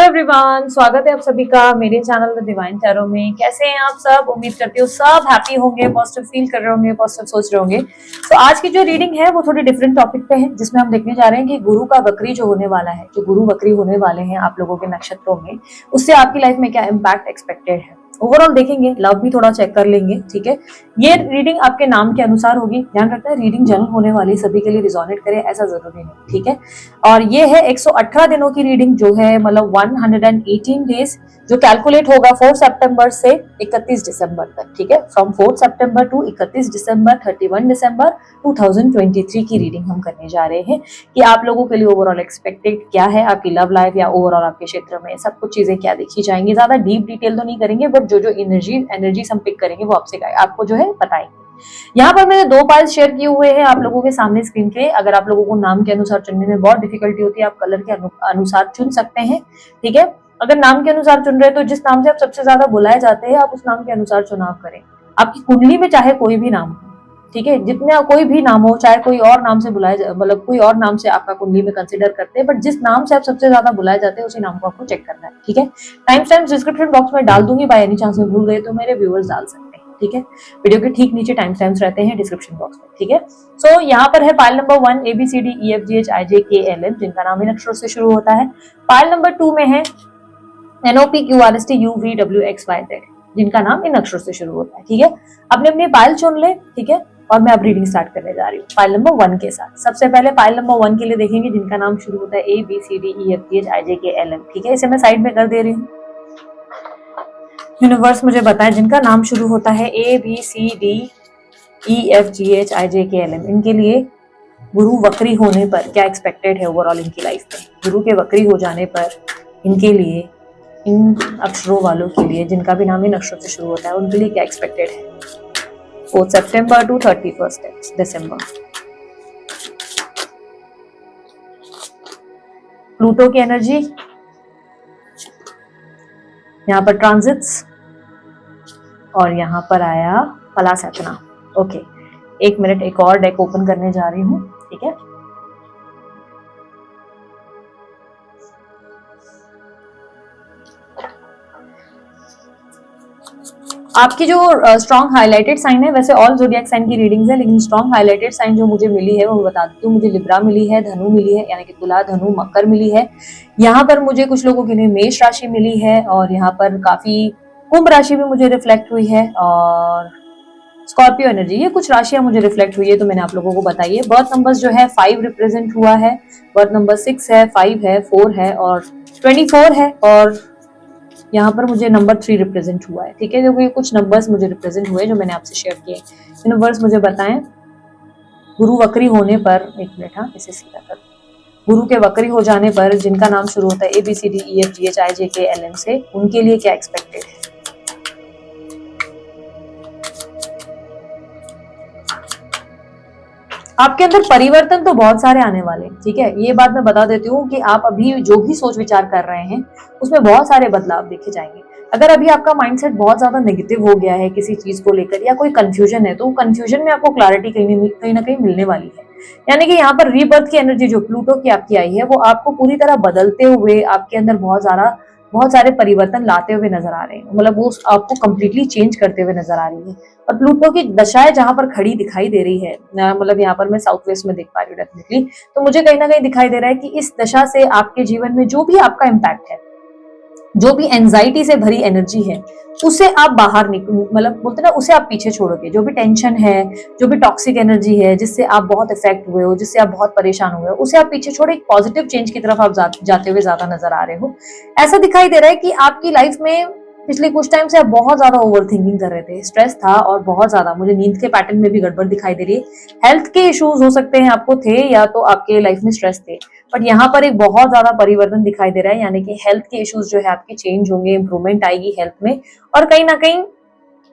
Everyone, स्वागत है आप सभी का मेरे चैनल द डिवाइन टैरो में। कैसे हैं आप सब? उम्मीद करती हूँ सब हैप्पी होंगे, पॉजिटिव फील कर रहे होंगे, पॉजिटिव सोच रहे होंगे। तो आज की जो रीडिंग है वो थोड़ी डिफरेंट टॉपिक पे है, जिसमें हम देखने जा रहे हैं कि गुरु का वक्री जो होने वाला है, जो गुरु वक्री होने वाले हैं आप लोगों के नक्षत्रों में, उससे आपकी लाइफ में क्या इम्पैक्ट एक्सपेक्टेड है। ओवरऑल देखेंगे, लव भी थोड़ा चेक कर लेंगे। ठीक है, ये रीडिंग आपके नाम के अनुसार होगी। ध्यान रखना है, रीडिंग जनरल होने वाली सभी के लिए रिजोनेट करे ऐसा जरूरी नहीं। ठीक है, और ये है 118 दिनों की रीडिंग, जो है मतलब 118 डेज, जो कैलकुलेट होगा 4 सितंबर से 31 दिसंबर तक। ठीक है, फ्रॉम 4 सितंबर टू 31 दिसंबर 31 दिसंबर 2023 की रीडिंग हम करने जा रहे हैं कि आप लोगों के लिए ओवरऑल एक्सपेक्टेड क्या है, आपकी लव लाइफ या ओवरऑल आपके क्षेत्र में सब कुछ चीजें क्या देखी जाएंगी। ज्यादा डीप डिटेल तो नहीं करेंगे, बट जो जो एनर्जी हम पिक करेंगे वो आपको जो है बताएंगे। यहाँ पर मैंने 2 पाइल्स शेयर किए हुए हैं आप लोगों के सामने स्क्रीन पे। अगर आप लोगों को नाम के अनुसार चुनने में बहुत डिफिकल्टी होती है, आप कलर के अनुसार चुन सकते हैं। ठीक है, अगर नाम के अनुसार चुन रहे हैं तो जिस नाम से आप सबसे ज्यादा बुलाए जाते हैं आप उस नाम के अनुसार चुनाव करें। आपकी कुंडली में चाहे कोई भी नाम हो, ठीक है, जितना कोई भी नाम हो, चाहे कोई और नाम से बुलाए, मतलब कोई और नाम से आपका कुंडली में कंसिडर करते हैं, बट जिस नाम से आप सबसे ज्यादा बुलाए जाते हैं उसी नाम को आपको चेक करना है। ठीक है, टाइम स्टैम्प डिस्क्रिप्शन बॉक्स में डाल दूंगी, बाय एनी चांस में भूल गए तो मेरे व्यूअर्स डाल सकते हैं। ठीक है, वीडियो के ठीक नीचे टाइम स्टैम्प्स रहते हैं डिस्क्रिप्शन बॉक्स में। ठीक है, सो यहाँ पर है पाइल नंबर 1 ABCDEFGHIJKLM, जिनका नाम इन अक्षरों से शुरू होता है। पाइल नंबर 2 में है NOPQRSTUVWXYZ, जिनका नाम इन अक्षरों से शुरू होता है। ठीक है, अपने अपनी पाइल चुन ले। ठीक है, और मैं अब रीडिंग स्टार्ट करने जा रही हूँ पाइल नंबर 1 के साथ। सबसे पहले पाइल नंबर 1 के लिए देखेंगे, जिनका नाम शुरू होता है ABCDEFGHIJKLM। ठीक है, इसे मैं साइड में कर दे रही हूँ। यूनिवर्स मुझे बताए जिनका नाम शुरू होता है ABCDEFGHIJKLM, इनके लिए गुरु वक्री होने पर क्या एक्सपेक्टेड है ओवरऑल इनकी लाइफ में। गुरु के वक्री हो जाने पर इनके लिए, इन अक्षरों वालों के लिए जिनका भी नाम इन अक्षरों से शुरू होता है, उनके लिए क्या एक्सपेक्टेड है 4 सितंबर टू 31 दिसंबर। प्लूटो की एनर्जी, यहाँ पर ट्रांजिट्स, और यहाँ पर आया फलासना। ओके, 1 मिनट, एक और डेक ओपन करने जा रही हूँ। ठीक है, आपकी जो स्ट्रॉन्ग हाईलाइटेड साइन है, वैसे ऑल ज़ोडिएक साइन की रीडिंग्स है, लेकिन स्ट्रॉन्ग हाईलाइटेड साइन जो मुझे मिली है वो बता देती हूँ। मुझे लिब्रा मिली है, धनु मिली है, यानी कि तुला, धनु, मकर मिली है। यहाँ पर मुझे कुछ लोगों के लिए मेष राशि मिली है, और यहाँ पर काफी कुंभ राशि भी मुझे रिफ्लेक्ट हुई है, और स्कॉर्पियो एनर्जी, ये कुछ राशियां मुझे रिफ्लेक्ट हुई है, तो मैंने आप लोगों को बताई है। बर्थ नंबर्स जो है 5 रिप्रेजेंट हुआ है, बर्थ नंबर 6 है, 5 है, 4 है और 24 है, और यहाँ पर मुझे नंबर 3 रिप्रेजेंट हुआ है। ठीक है, जो ये कुछ नंबर्स मुझे रिप्रेजेंट हुए जो मैंने आपसे शेयर किए। यूनिवर्स मुझे बताएं गुरु वक्री होने पर, 1 मिनट, हाँ इसे सीधा कर, गुरु के वक्री हो जाने पर जिनका नाम शुरू होता है ABCDEFGHIJKLM से, उनके लिए क्या एक्सपेक्टेड है। आपके अंदर परिवर्तन तो बहुत सारे आने वाले हैं। ठीक है, ये बात मैं बता देती हूँ कि आप अभी जो भी सोच विचार कर रहे हैं उसमें बहुत सारे बदलाव देखे जाएंगे। अगर अभी आपका माइंडसेट बहुत ज्यादा नेगेटिव हो गया है किसी चीज को लेकर, या कोई कंफ्यूजन है, तो कंफ्यूजन में आपको क्लैरिटी कहीं ना कहीं मिलने वाली है। यानी कि यहाँ पर रीबर्थ की एनर्जी जो प्लूटो की आपकी आई है, वो आपको पूरी तरह बदलते हुए, आपके अंदर बहुत सारे परिवर्तन लाते हुए नजर आ रहे हैं। मतलब वो आपको कंप्लीटली चेंज करते हुए नजर आ रही है। और प्लूटो की दशाएं जहां पर खड़ी दिखाई दे रही है, मतलब यहाँ पर मैं साउथ वेस्ट में देख पा रही हूँ डेफिनेटली, तो मुझे कहीं ना कहीं दिखाई दे रहा है कि इस दशा से आपके जीवन में जो भी आपका इम्पैक्ट है, जो भी एंजाइटी से भरी एनर्जी है, उसे आप बाहर मतलब बोलते ना, उसे आप पीछे छोड़ोगे। जो भी टेंशन है, जो भी टॉक्सिक एनर्जी है, जिससे आप बहुत इफेक्ट हुए हो, जिससे आप बहुत परेशान हुए हो, उसे आप पीछे छोड़ो। एक पॉजिटिव चेंज की तरफ आप जाते हुए ज्यादा नजर आ रहे हो। ऐसा दिखाई दे रहा है कि आपकी लाइफ में पिछले कुछ टाइम से आप बहुत ज्यादा ओवर थिंकिंग कर रहे थे, स्ट्रेस था, और बहुत ज्यादा मुझे नींद के पैटर्न में भी गड़बड़ दिखाई दे रही है। हेल्थ के इश्यूज हो सकते हैं आपको थे, या तो आपके लाइफ में स्ट्रेस थे, बट यहाँ पर एक बहुत ज्यादा परिवर्तन दिखाई दे रहा है। यानी कि हेल्थ के इश्यूज जो है आपके चेंज होंगे, इंप्रूवमेंट आएगी हेल्थ में, और कहीं ना कहीं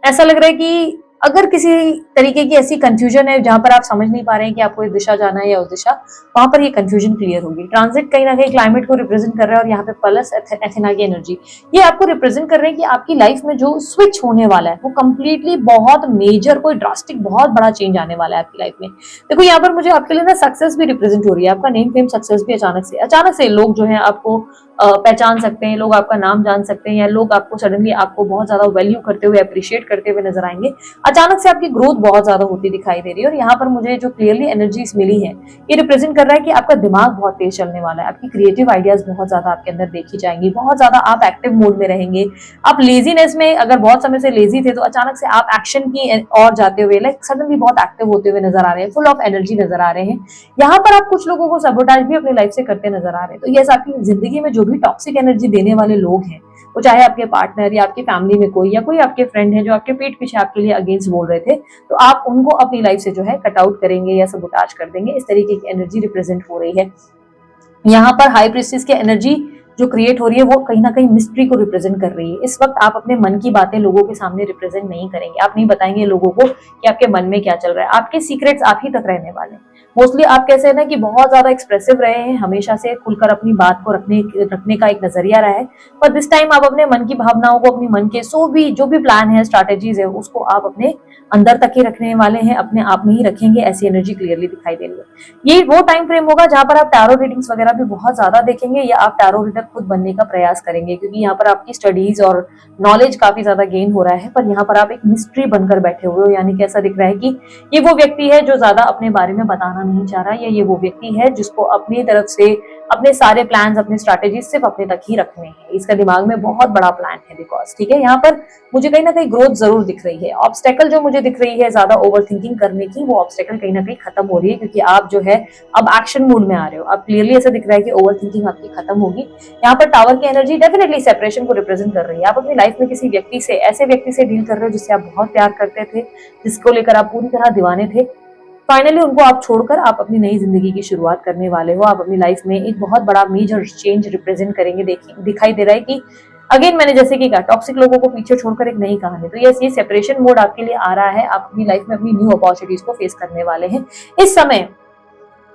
ऐसा लग रहा है कि अगर किसी तरीके की ऐसी कंफ्यूजन है जहां पर आप समझ नहीं पा रहे हैं कि आपको इस दिशा जाना है या उस दिशा, वहां पर ये कंफ्यूजन क्लियर होगी। ट्रांजिट कहीं ना कहीं क्लाइमेट को रिप्रेजेंट कर रहा है और यहाँ पे प्लस एथेना की एनर्जी, ये आपको रिप्रेजेंट कर रहे हैं कि आपकी लाइफ में जो स्विच होने वाला है वो कंप्लीटली बहुत मेजर, कोई ड्रास्टिक बहुत बड़ा चेंज आने वाला है आपकी लाइफ में। देखो यहाँ पर मुझे आपके लिए ना सक्सेस भी रिप्रेजेंट हो रही है, आपका नेम फेम सक्सेस भी अचानक से लोग जो है आपको पहचान सकते हैं, लोग आपका नाम जान सकते हैं, या लोग आपको सडनली आपको बहुत ज्यादा वैल्यू करते हुए, अप्रिशिएट करते हुए नजर आएंगे। अचानक से आपकी ग्रोथ बहुत ज्यादा होती दिखाई दे रही है। और यहाँ पर मुझे जो क्लियरली एनर्जीज मिली है, ये रिप्रेजेंट कर रहा है कि आपका दिमाग बहुत तेज चलने वाला है, आपकी क्रिएटिव आइडियाज बहुत ज्यादा आपके अंदर देखी जाएंगी, बहुत ज्यादा आप एक्टिव मोड में रहेंगे। आप लेजीनेस में अगर बहुत समय से लेजी थे तो अचानक से आप एक्शन की और जाते हुए, लाइक सडनली बहुत एक्टिव होते हुए नजर आ रहे हैं, फुल ऑफ एनर्जी नजर आ रहे हैं। यहाँ पर आप कुछ लोगों को सबोटाज भी अपनी लाइफ से करते नजर आ रहे हैं। तो ये आपकी जिंदगी में जो भी टॉक्सिक एनर्जी देने वाले लोग हैं, वो चाहे आपके पार्टनर या आपकी फैमिली में कोई या कोई आपके फ्रेंड है जो आपके पीठ पीछे आपके लिए अगेंस्ट बोल रहे थे, तो आप उनको अपनी लाइफ से जो है कट आउट करेंगे या सबोटाज कर देंगे। इस तरीके की एनर्जी रिप्रेजेंट हो रही है। यहाँ पर हाई प्रीस्टिस की एनर्जी जो क्रिएट हो रही है वो कहीं ना कहीं मिस्ट्री को रिप्रेजेंट कर रही है। इस वक्त आप अपने मन की बातें लोगों के सामने रिप्रेजेंट नहीं करेंगे, आप नहीं बताएंगे लोगों को कि आपके मन में क्या चल रहा है। आपके सीक्रेट्स आप ही तक रहने वाले हैं। मोस्टली आप कैसे है ना कि बहुत ज्यादा एक्सप्रेसिव रहे हैं, हमेशा से खुलकर अपनी बात को रखने का एक नजरिया रहा है, पर दिस टाइम आप अपने मन की भावनाओं को, अपनी मन के जो भी प्लान है, स्ट्रैटेजीज है, उसको आप अपने अंदर तक ही रखने वाले हैं, अपने आप में ही रखेंगे। ऐसी एनर्जी क्लियरली दिखाई दे रही है। ये वो टाइम फ्रेम होगा जहां पर आप टैरो रीडिंग्स वगैरह भी बहुत ज्यादा देखेंगे, या आप टैरो रीडर खुद बनने का प्रयास करेंगे, क्योंकि यहाँ पर आपकी स्टडीज और नॉलेज काफी ज्यादा गेन हो रहा है। पर यहाँ पर आप एक मिस्ट्री बनकर बैठे हुए हो, यानी कि ऐसा दिख रहा है कि ये वो व्यक्ति है जो ज्यादा अपने बारे में बताना नहीं चाह रहा, या ये वो व्यक्ति है जिसको अपनी तरफ से अपने सारे प्लान्स, अपने स्ट्रैटेजीज सिर्फ अपने तक ही रखने हैं। इसका दिमाग में बहुत बड़ा प्लान है। बिकॉज ठीक है, यहाँ पर मुझे कहीं ना कहीं ग्रोथ जरूर दिख रही है। ऑब्स्टेकल जो मुझे दिख रही है ज्यादा ओवर थिंकिंग करने की, वो ऑब्स्टेकल कहीं ना कहीं खत्म हो रही है, क्योंकि आप जो है अब एक्शन मूड में आ रहे हो। अब क्लियरली ऐसा दिख रहा है कि ओवर थिंकिंग आपकी खत्म होगी। यहाँ पर टावर की एनर्जी डेफिनेटली सेपरेशन को रिप्रेजेंट कर रही है। आप अपनी लाइफ में किसी व्यक्ति से, ऐसे व्यक्ति से डील कर रहे हो जिससे आप बहुत प्यार करते थे, जिसको लेकर आप पूरी तरह दीवाने थे। फाइनली उनको आप छोड़कर आप अपनी नई जिंदगी की शुरुआत करने वाले हो। आप अपनी लाइफ में एक बहुत बड़ा मेजर चेंज रिप्रेजेंट करेंगे। देखिए दिखाई दे रहा है कि अगेन मैंने जैसे कि कहा, टॉक्सिक लोगों को पीछे छोड़कर एक नई कहानी। तो यस, ये सेपरेशन मोड आपके लिए आ रहा है। आप अपनी लाइफ में अपनी न्यू अपॉर्चुनिटीज को फेस करने वाले हैं। इस समय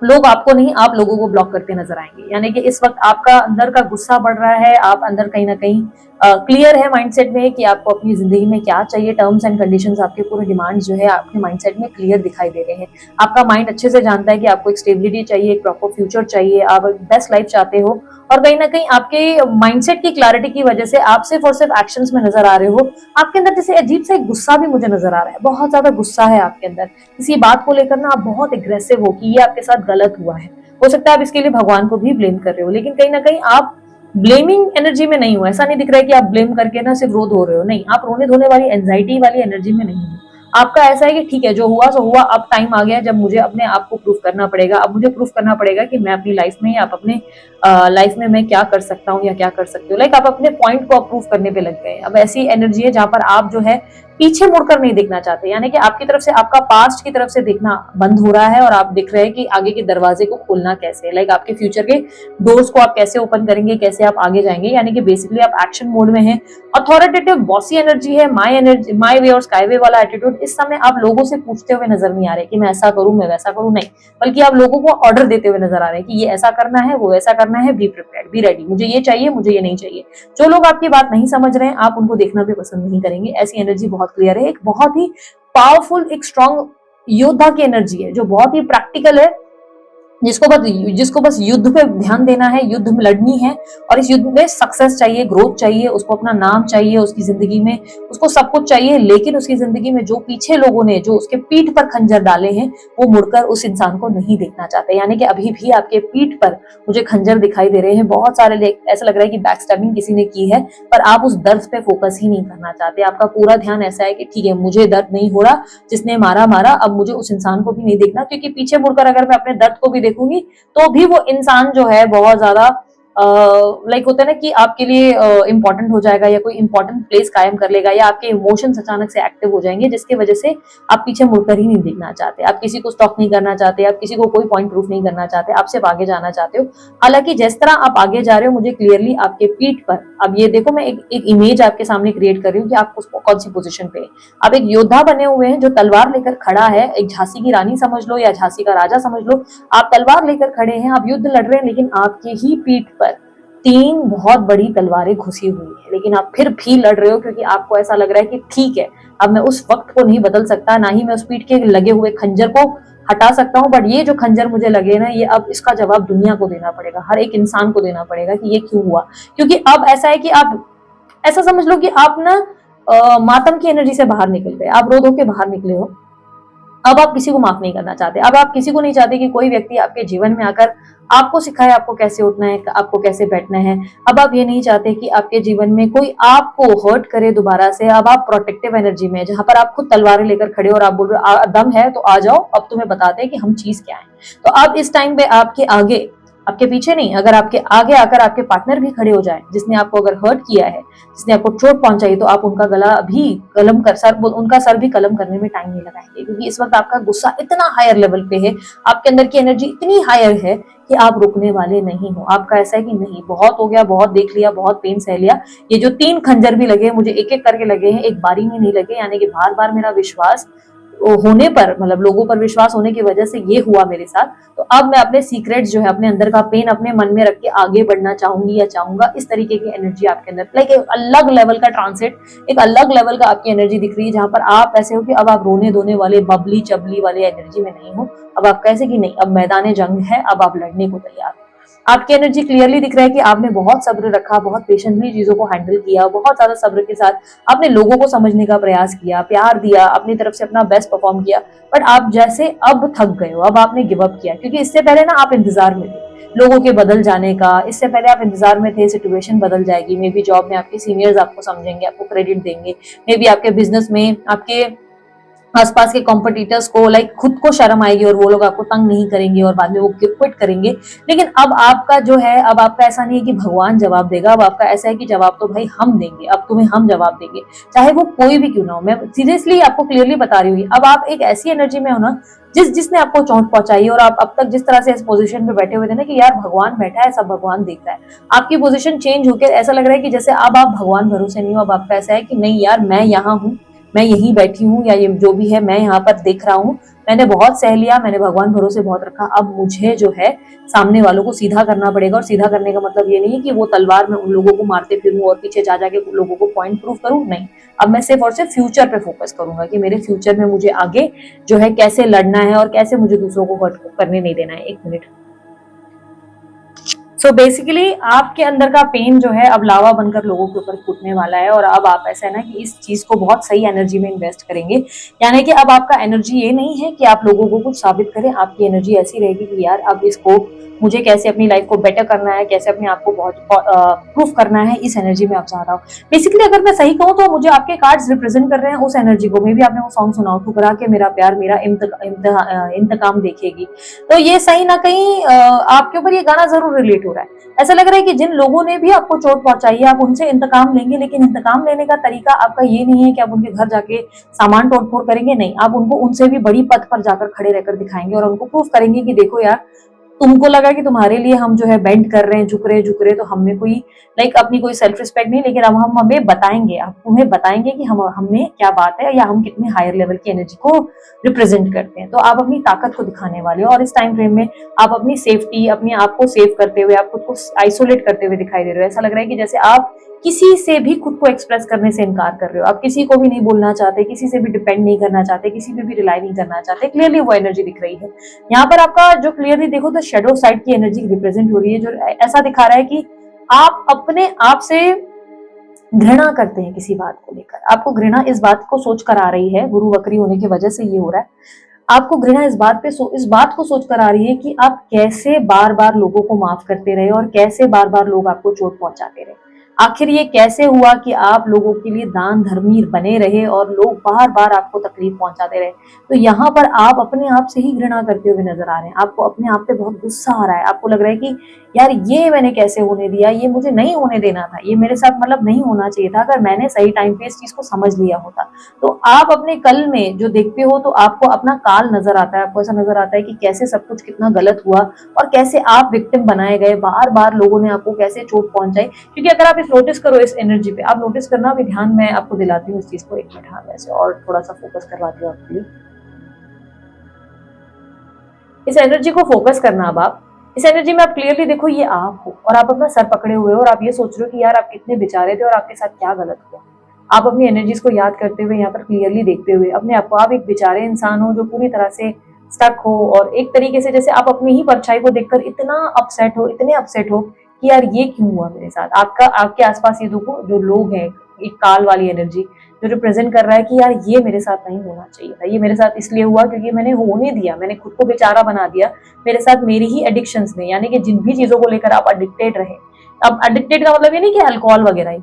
लोग आपको नहीं, आप लोगों को ब्लॉक करते नजर आएंगे। यानी कि इस वक्त आपका अंदर का गुस्सा बढ़ रहा है, आप अंदर कहीं ना कहीं क्लियर है माइंडसेट में कि आपको अपनी जिंदगी में क्या चाहिए। टर्म्स एंड कंडीशंस, आपके पूरे डिमांड्स जो है आपके माइंडसेट में क्लियर दिखाई दे रहे हैं। आपका माइंड अच्छे से जानता है कि आपको एक स्टेबिलिटी चाहिए, एक प्रॉपर फ्यूचर चाहिए, आप बेस्ट लाइफ चाहते हो। और कहीं ना कहीं आपके माइंडसेट की क्लैरिटी की वजह से आप सिर्फ और सिर्फ एक्शंस में नजर आ रहे हो। आपके अंदर जैसे अजीब सा एक गुस्सा भी मुझे नजर आ रहा है, बहुत ज्यादा गुस्सा है आपके अंदर। किसी बात को लेकर ना आप बहुत एग्रेसिव हो कि ये आपके साथ गलत हुआ है। हो सकता है आप इसके लिए भगवान को भी ब्लेम कर रहे हो, लेकिन कहीं ना कहीं आप ब्लेमिंग एनर्जी में नहीं हो। ऐसा नहीं दिख रहा है कि आप ब्लेम करके ना सिर्फ रो धो रहे हो, नहीं, आप रोने धोने वाली एंजाइटी वाली एनर्जी में नहीं हो। आपका ऐसा है कि ठीक है, जो हुआ सो हुआ, अब टाइम आ गया जब मुझे अपने आप को प्रूफ करना पड़ेगा। अब मुझे प्रूफ करना पड़ेगा कि मैं अपनी लाइफ में या आप अपने लाइफ में मैं क्या कर सकता हूँ या क्या कर सकती हूँ। लाइक आप अपने पॉइंट को अप्रूव करने पे लग गए। अब ऐसी एनर्जी है जहां पर आप जो है पीछे मुड़कर नहीं देखना चाहते, यानी कि आपकी तरफ से, आपका पास्ट की तरफ से देखना बंद हो रहा है और आप देख रहे हैं कि आगे के दरवाजे को खोलना कैसे, लाइक आपके फ्यूचर के डोर्स को आप कैसे ओपन करेंगे, कैसे आप आगे जाएंगे। यानी कि बेसिकली आप एक्शन मोड में हैं। अथॉरिटेटिव बॉसी एनर्जी है, माई वे और स्काई वे वाला एटीट्यूड। इस समय आप लोगों से पूछते हुए नजर नहीं आ रहे कि मैं ऐसा करूं, मैं वैसा करूं, नहीं, बल्कि आप लोगों को ऑर्डर देते हुए नजर आ रहे हैं कि ये ऐसा करना है, वो ऐसा करना है, बी प्रिपेयर्ड, बी रेडी, मुझे ये चाहिए, मुझे ये नहीं चाहिए। जो लोग आपकी बात नहीं समझ रहे हैं, आप उनको देखना भी पसंद नहीं करेंगे। ऐसी एनर्जी बहुत क्लियर है। एक बहुत ही पावरफुल, एक स्ट्रॉन्ग योद्धा की एनर्जी है जो बहुत ही प्रैक्टिकल है, जिसको बस युद्ध पे ध्यान देना है, युद्ध में लड़नी है और इस युद्ध में सक्सेस चाहिए, ग्रोथ चाहिए, उसको अपना नाम चाहिए, उसकी जिंदगी में उसको सब कुछ चाहिए। लेकिन उसकी जिंदगी में जो पीछे लोगों ने जो उसके पीठ पर खंजर डाले हैं, वो मुड़कर उस इंसान को नहीं देखना चाहते। यानी कि अभी भी आपके पीठ पर मुझे खंजर दिखाई दे रहे हैं। बहुत सारे ऐसा लग रहा है कि बैक स्टैबिंग किसी ने की है, पर आप उस दर्द पे फोकस ही नहीं करना चाहते। आपका पूरा ध्यान ऐसा है कि ठीक है, मुझे दर्द नहीं हो रहा, जिसने मारा, अब मुझे उस इंसान को भी नहीं देखना, क्योंकि पीछे मुड़कर अगर मैं अपने दर्द को भी देखूंगी तो भी वो इंसान जो है बहुत ज्यादा लाइक होता है ना कि आपके लिए इंपॉर्टेंट हो जाएगा या कोई इंपॉर्टेंट प्लेस कायम कर लेगा या आपके इमोशंस अचानक से एक्टिव हो जाएंगे, जिसकी वजह से आप पीछे मुड़कर ही नहीं देखना चाहते, आप किसी को स्टॉक नहीं करना चाहते, आप किसी को कोई पॉइंट प्रूफ नहीं करना चाहते, आप सिर्फ आगे जाना चाहते हो। हालांकि जिस तरह आप आगे जा रहे हो, मुझे क्लियरली आपके पीठ पर, अब ये देखो मैं एक इमेज आपके सामने क्रिएट कर रही हूँ कि आप कौन सी पोजीशन पे है। आप एक योद्धा बने हुए हैं जो तलवार लेकर खड़ा है, एक झांसी की रानी समझ लो या झांसी का राजा समझ लो, आप तलवार लेकर खड़े हैं, आप युद्ध लड़ रहे हैं, लेकिन आपके ही पीठ पर 3 बहुत बड़ी तलवारें घुसी हुई है, लेकिन आप फिर भी लड़ रहे हो क्योंकि आपको ऐसा लग रहा है कि ठीक है, अब मैं उस वक्त को नहीं बदल सकता, ना ही मैं उस पीठ के लगे हुए खंजर को हटा सकता हूँ, बट ये जो खंजर मुझे लगे ना, ये अब इसका जवाब दुनिया को देना पड़ेगा, हर एक इंसान को देना पड़ेगा कि ये क्यों हुआ। क्योंकि अब ऐसा है कि आप ऐसा समझ लो कि आप ना मातम की एनर्जी से बाहर निकल गए, आप रो धो के बाहर निकले हो। अब आप किसी को माफ नहीं करना चाहते, अब आप किसी को नहीं चाहते कि कोई व्यक्ति आपके जीवन में आकर आपको सिखाए आपको कैसे उठना है, आपको कैसे बैठना है। अब आप ये नहीं चाहते कि आपके जीवन में कोई आपको हर्ट करे दोबारा से। अब आप प्रोटेक्टिव एनर्जी में, जहां पर आप खुद तलवारें लेकर खड़े हो और आप बोल रहे हो दम है तो आ जाओ, अब तुम्हें बताते हैं कि हम चीज क्या है। तो अब इस टाइम पे आपके आगे, आपके पीछे नहीं, अगर आपके आगे आकर आपके पार्टनर भी खड़े हो जाए, जिसने आपको अगर हर्ट किया है, जिसने आपको चोट पहुंचाई, तो आप उनका गला भी कलम कर सर उनका सर भी कलम करने में टाइम नहीं लगाएंगे, क्योंकि इस वक्त आपका गुस्सा इतना हायर लेवल पे है, आपके अंदर की एनर्जी इतनी हायर है कि आप रुकने वाले नहीं हो। आपका ऐसा है कि नहीं, बहुत हो गया, बहुत देख लिया, बहुत पेन सह लिया, ये जो 3 खंजर भी लगे मुझे एक एक करके लगे हैं, एक बारी में नहीं लगे, यानी कि बार बार मेरा विश्वास होने पर, मतलब लोगों पर विश्वास होने की वजह से ये हुआ मेरे साथ। तो अब मैं अपने सीक्रेट्स जो है, अपने अंदर का पेन अपने मन में रख के आगे बढ़ना चाहूंगी या चाहूंगा। इस तरीके की एनर्जी आपके अंदर, लाइक एक अलग लेवल का ट्रांसिट, एक अलग लेवल का आपकी एनर्जी दिख रही है, जहां पर आप ऐसे हो कि अब आप रोने धोने वाले बबली चबली वाले एनर्जी में नहीं हो। अब आप कैसे कि नहीं, अब मैदान जंग है, अब आप लड़ने को तैयार हो। आपकी एनर्जी क्लियरली दिख रहा है कि आपने बहुत सब्र रखा, बहुत पेशेंटली चीजों को हैंडल किया, बहुत ज्यादा सब्र के साथ आपने लोगों को समझने का प्रयास किया, प्यार दिया, अपनी तरफ से अपना बेस्ट परफॉर्म किया। बट आप जैसे अब थक गए हो, अब आपने गिव अप किया, क्योंकि इससे पहले ना आप इंतजार में थे लोगों के बदल जाने का, इससे पहले आप इंतजार में थे सिचुएशन बदल जाएगी, मे बी जॉब में आपके सीनियर्स आपको समझेंगे, आपको क्रेडिट देंगे, मे बी आपके बिजनेस में आपके आसपास के कॉम्पिटिटर्स को लाइक खुद को शर्म आएगी और वो लोग आपको तंग नहीं करेंगे और बाद में वो क्विट करेंगे। लेकिन अब आपका जो है, अब आपका ऐसा नहीं है कि भगवान जवाब देगा, अब आपका ऐसा है कि जवाब तो भाई हम देंगे, अब तुम्हें हम जवाब देंगे, चाहे वो कोई भी क्यों ना हो। मैं सीरियसली आपको क्लियरली बता रही हूँ, अब आप एक ऐसी एनर्जी में हो ना, जिसने आपको चोट पहुंचाई, और आप अब तक जिस तरह से इस पोजीशन पे बैठे हुए थे ना कि यार भगवान बैठा है, सब भगवान देख रहा है, आपकी पोजीशन चेंज होकर ऐसा लग रहा है कि जैसे अब आप भगवान भरोसे नहीं हो। अब आपका ऐसा है कि नहीं यार, मैं यहाँ हूँ, मैं यहीं बैठी हूँ, या ये जो भी है मैं यहाँ पर देख रहा हूँ, मैंने बहुत सह लिया, मैंने भगवान भरोसे बहुत रखा, अब मुझे जो है सामने वालों को सीधा करना पड़ेगा। और सीधा करने का मतलब ये नहीं है कि वो तलवार में उन लोगों को मारते फिरूं और पीछे जा जाके लोगों को पॉइंट प्रूफ करूं, नहीं। अब मैं सिर्फ और सिर्फ फ्यूचर पे फोकस करूंगा कि मेरे फ्यूचर में मुझे आगे जो है कैसे लड़ना है और कैसे मुझे दूसरों को हर्ट करने नहीं देना है। एक मिनट। सो बेसिकली आपके अंदर का पेन जो है अब लावा बनकर लोगों के ऊपर फूटने वाला है, और अब आप ऐसा है ना कि इस चीज को बहुत सही एनर्जी में इन्वेस्ट करेंगे। यानी कि अब आपका एनर्जी ये नहीं है कि आप लोगों को कुछ साबित करें, आपकी एनर्जी ऐसी रहेगी कि यार अब इसको मुझे कैसे अपनी लाइफ को बेटर करना है, कैसे अपने आप को बहुत प्रूफ करना है, इस एनर्जी में आप जा रहा हो। बेसिकली अगर मैं सही कहूँ तो मुझे आपके कार्ड्स रिप्रेजेंट कर रहे हैं उस एनर्जी को। मे भी आपने वो सॉन्ग सुना हो, ठुकरा के मेरा प्यार मेरा इंतकाम देखेगी, तो ये सही ना कहीं आपके ऊपर ये गाना जरूर रिलेट हो रहा है। ऐसा लग रहा है कि जिन लोगों ने भी आपको चोट पहुंचाई है, आप उनसे इंतकाम लेंगे, लेकिन इंतकाम लेने का तरीका आपका ये नहीं है कि आप उनके घर जाके सामान तोड़-फोड़ करेंगे, नहीं। आप उनको उनसे भी बड़ी पद पर जाकर खड़े रहकर दिखाएंगे और उनको प्रूफ करेंगे कि देखो यार, तुमको लगा कि तुम्हारे लिए हम जो है बेंड कर रहे हैं, झुक रहे, तो हमें कोई लाइक अपनी कोई सेल्फ रिस्पेक्ट नहीं, लेकिन अब हम हमें बताएंगे, आप तुम्हें बताएंगे कि हम हमें क्या बात है, या हम कितने हायर लेवल की एनर्जी को रिप्रेजेंट करते हैं। तो आप अपनी ताकत को दिखाने वाले हो, और इस टाइम फ्रेम में आप अपनी सेफ्टी, अपने आप को सेव करते हुए, आप खुद को आइसोलेट करते हुए दिखाई दे रहे हो। ऐसा लग रहा है कि जैसे आप किसी से भी खुद को एक्सप्रेस करने से इनकार कर रहे हो, आप किसी को भी नहीं बोलना चाहते, किसी से भी डिपेंड नहीं करना चाहते, किसी पे भी रिलाई नहीं करना चाहते। क्लियरली वो एनर्जी दिख रही है यहाँ पर। आपका जो क्लियरली देखो तो शेडो साइड की एनर्जी रिप्रेजेंट हो रही है, जो ऐसा दिखा रहा है कि आप अपने आप से घृणा करते हैं किसी बात को लेकर। आपको घृणा इस बात को सोच कर आ रही है, गुरु वक्री होने की वजह से ये हो रहा है। आपको घृणा इस बात को सोच कर आ रही है कि आप कैसे बार बार लोगों को माफ करते रहे और कैसे बार बार लोग आपको चोट पहुंचाते रहे। आखिर ये कैसे हुआ कि आप लोगों के लिए दान धर्मी बने रहे और लोग बार बार आपको तकलीफ पहुंचाते रहे। तो यहाँ पर आप अपने आप से ही घृणा करते हुए नजर आ रहे हैं, आपको अपने आप पे बहुत गुस्सा आ रहा है, आपको लग रहा है कि यार ये मैंने कैसे होने दिया, ये मुझे नहीं होने देना था, ये मेरे साथ मतलब नहीं होना चाहिए था, अगर मैंने सही टाइम पे इस चीज को समझ लिया होता। तो आप अपने कल में जो देखते हो तो आपको अपना काल नजर आता है, आपको ऐसा नजर आता है कि कैसे सब कुछ कितना गलत हुआ और कैसे आप विक्टिम बनाए गए, बार बार लोगों ने आपको कैसे चोट पहुंचाई। क्योंकि अगर आप इस नोटिस करो, इस एनर्जी पे आप नोटिस करना, अभी ध्यान मैं आपको दिलाती हूँ इस चीज को, एक मिनट हाँ वैसे और थोड़ा सा फोकस करवाती हूँ आपके लिए। इस एनर्जी को फोकस करना, अब आप इस एनर्जी में आप क्लियरली देखो, ये आप हो और आप अपना सर पकड़े हुए हो और आप ये सोच रहे हो कि यार आप कितने बेचारे थे और आपके साथ क्या गलत हुआ। आप अपनी एनर्जीज को याद करते हुए, यहाँ पर क्लियरली देखते हुए अपने आप को, आप एक बेचारे इंसान हो जो पूरी तरह से स्टक हो और एक तरीके से जैसे आप अपनी ही परछाई को देखकर इतना अपसेट हो, इतने अपसेट हो कि यार ये क्यों हुआ मेरे साथ। आपका आपके आसपास ये देखो जो लोग हैं, एक काल वाली एनर्जी जो रिप्रेजेंट कर रहा है कि यार ये मेरे साथ नहीं होना चाहिए था, ये मेरे साथ इसलिए हुआ क्योंकि मैंने होने दिया, मैंने खुद को बेचारा बना दिया, मेरे साथ मेरी ही एडिक्शंस ने, यानी कि जिन भी चीजों को लेकर आप एडिक्टेड रहे। अब एडिक्टेड का मतलब ये नहीं कि अल्कोहल वगैरह ही,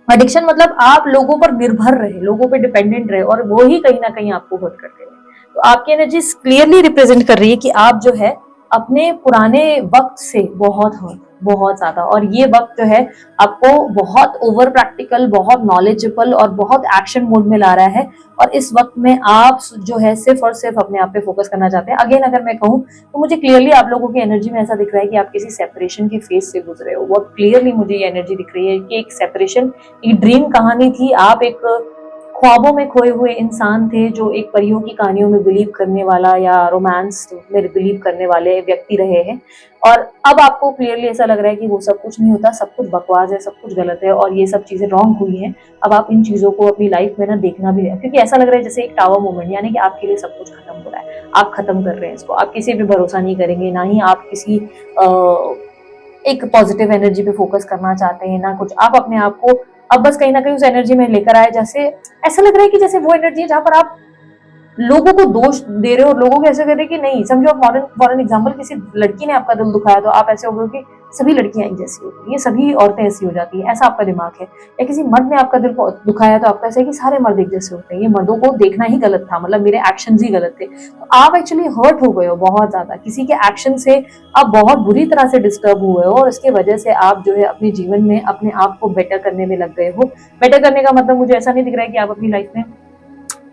एडिक्शन मतलब आप लोगों पर निर्भर रहे, लोगों पे डिपेंडेंट रहे और वो ही कहीं ना कहीं आपको हर्ट करते रहे। तो आपकी एनर्जी क्लियरली रिप्रेजेंट कर रही है कि आप जो है अपने पुराने वक्त से बहुत हर्ट, बहुत ज्यादा, और ये वक्त जो है आपको बहुत ओवर प्रैक्टिकल, बहुत नॉलेजेबल और बहुत एक्शन मोड में ला रहा है। और इस वक्त में आप जो है सिर्फ और सिर्फ अपने आप पे फोकस करना चाहते हैं। अगेन अगर मैं कहूँ तो मुझे क्लियरली आप लोगों की एनर्जी में ऐसा दिख रहा है कि आप किसी सेपरेशन की फेज से गुजरे हो। बहुत क्लियरली मुझे ये एनर्जी दिख रही है कि एक सेपरेशन, एक ड्रीम कहानी थी, आप एक ख्वाबों में खोए हुए इंसान थे जो एक परियों की कहानियों में बिलीव करने वाला या रोमांस में बिलीव करने वाले व्यक्ति रहे हैं। और अब आपको क्लियरली ऐसा लग रहा है कि वो सब कुछ नहीं होता, सब कुछ बकवास है, सब कुछ गलत है और ये सब चीजें रॉन्ग हुई हैं। अब आप इन चीजों को अपनी लाइफ में ना देखना भी है, क्योंकि ऐसा लग रहा है जैसे एक टावर मोमेंट, यानी कि आपके लिए सब कुछ खत्म हो रहा है, आप खत्म कर रहे हैं इसको, आप किसी पे भरोसा नहीं करेंगे, ना ही आप किसी एक पॉजिटिव एनर्जी पे फोकस करना चाहते हैं, ना कुछ। आप अपने आप को अब बस कहीं ना कहीं उस एनर्जी में लेकर आए, जैसे ऐसा लग रहा है कि जैसे वो एनर्जी है जहां पर आप लोगों को दोष दे रहे हो, लोगों को ऐसे कह रहे कि नहीं, समझो आप फॉर एग्जाम्पल किसी लड़की ने आपका दिल दुखाया तो आप ऐसे हो गए कि सभी लड़कियां एक जैसी होती है, ये सभी औरतें ऐसी हो जाती है, ऐसा आपका दिमाग है। या किसी मर्द ने आपका दिल दुखाया तो आपका ऐसा है कि सारे मर्द एक जैसे होते हैं, ये मर्दों को देखना ही गलत था, मतलब मेरे एक्शंस ही गलत थे। तो आप एक्चुअली हर्ट हो गए हो बहुत ज्यादा, किसी के एक्शन से आप बहुत बुरी तरह से डिस्टर्ब हुए हो और इसके वजह से आप जो है अपने जीवन में अपने आप को बेटर करने में लग गए हो। बेटर करने का मतलब मुझे ऐसा नहीं दिख रहा है कि आप अपनी लाइफ में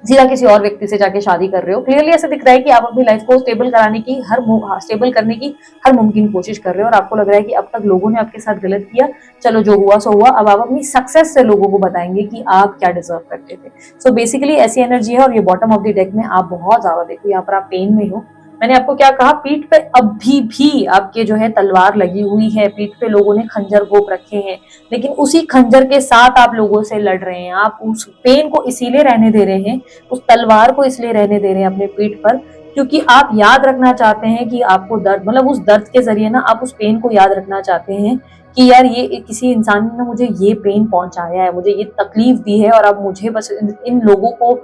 सीधा किसी और व्यक्ति से जाके शादी कर रहे हो। क्लियरली ऐसा दिख रहा है कि आप अपनी लाइफ को स्टेबल कराने की स्टेबल करने की हर मुमकिन कोशिश कर रहे हो और आपको लग रहा है कि अब तक लोगों ने आपके साथ गलत किया, चलो जो हुआ सो हुआ, अब आप अपनी सक्सेस से लोगों को बताएंगे कि आप क्या डिजर्व करते थे। सो बेसिकली ऐसी एनर्जी है। और ये बॉटम ऑफ द डेक में आप बहुत ज्यादा देखो, यहाँ पर आप पेन में हो। मैंने आपको क्या कहा, पीठ पे अभी भी आपके जो है तलवार लगी हुई है, पीठ पे लोगों ने खंजर घोप रखे हैं, लेकिन उसी खंजर के साथ आप लोगों से लड़ रहे हैं। आप उस पेन को इसीलिए रहने दे रहे हैं, उस तलवार को इसलिए रहने दे रहे हैं अपने पीठ पर, क्योंकि आप याद रखना चाहते हैं कि आपको दर्द, मतलब उस दर्द के जरिए ना आप उस पेन को याद रखना चाहते हैं कि यार ये किसी इंसान ने मुझे ये पेन पहुंचाया है, मुझे ये तकलीफ दी है और अब मुझे बस इन लोगों को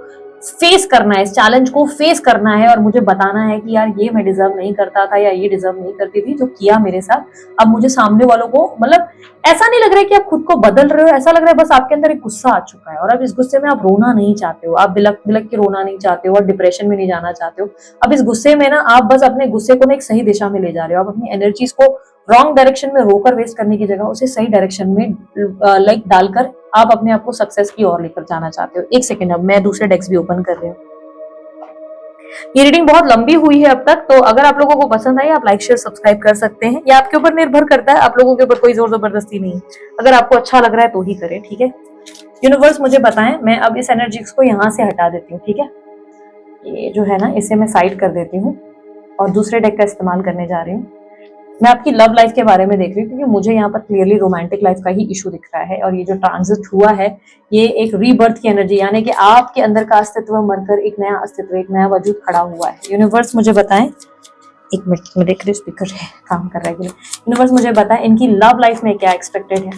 फेस करना है, इस चैलेंज को फेस करना है और मुझे बताना है कि यार ये मैं डिजर्व नहीं करता था या ये डिजर्व नहीं करती थी जो किया मेरे साथ। अब मुझे सामने वालों को, मतलब ऐसा नहीं लग रहा है कि आप खुद को बदल रहे हो, ऐसा लग रहा है बस आपके अंदर एक गुस्सा आ चुका है और अब इस गुस्से में आप रोना नहीं चाहते हो, आप बिलक बिलक के रोना नहीं चाहते हो और डिप्रेशन में नहीं जाना चाहते हो। अब इस गुस्से में ना आप बस अपने गुस्से को ना एक सही दिशा में ले जा रहे हो। आप अपनी एनर्जीज को रॉन्ग डायरेक्शन में रोकर वेस्ट करने की जगह उसे सही डायरेक्शन में लाइक डालकर आप अपने आप को सक्सेस की ओर लेकर जाना चाहते हो। एक सेकेंड, अब मैं दूसरे डेस्क भी ओपन कर रही हूँ। ये रीडिंग बहुत लंबी हुई है अब तक, तो अगर आप लोगों को पसंद आई आप लाइक शेयर सब्सक्राइब कर सकते हैं, या आपके ऊपर निर्भर करता है, आप लोगों के ऊपर कोई जोर जबरदस्ती नहीं। अगर आपको अच्छा लग रहा है तो ही करें, ठीक है। यूनिवर्स मुझे बताएं, मैं अब इस एनर्जीज को यहाँ से हटा देती हूँ, ठीक है। ये जो है ना, इसे मैं साइड कर देती हूँ और दूसरे डेक का इस्तेमाल करने जा रही हूँ। मैं आपकी लव लाइफ के बारे में देख रही हूँ क्योंकि मुझे यहाँ पर क्लियरली रोमांटिक लाइफ का ही इशू दिख रहा है और ये जो ट्रांजिट हुआ है ये एक रीबर्थ की एनर्जी, यानी कि आपके अंदर का अस्तित्व मरकर एक नया अस्तित्व, एक नया वजूद खड़ा हुआ है। यूनिवर्स मुझे बताएं, एक मिनट में देख रही हूँ स्पीकर है काम कर रहा है। यूनिवर्स मुझे बताएं इनकी लव लाइफ में क्या एक्सपेक्टेड है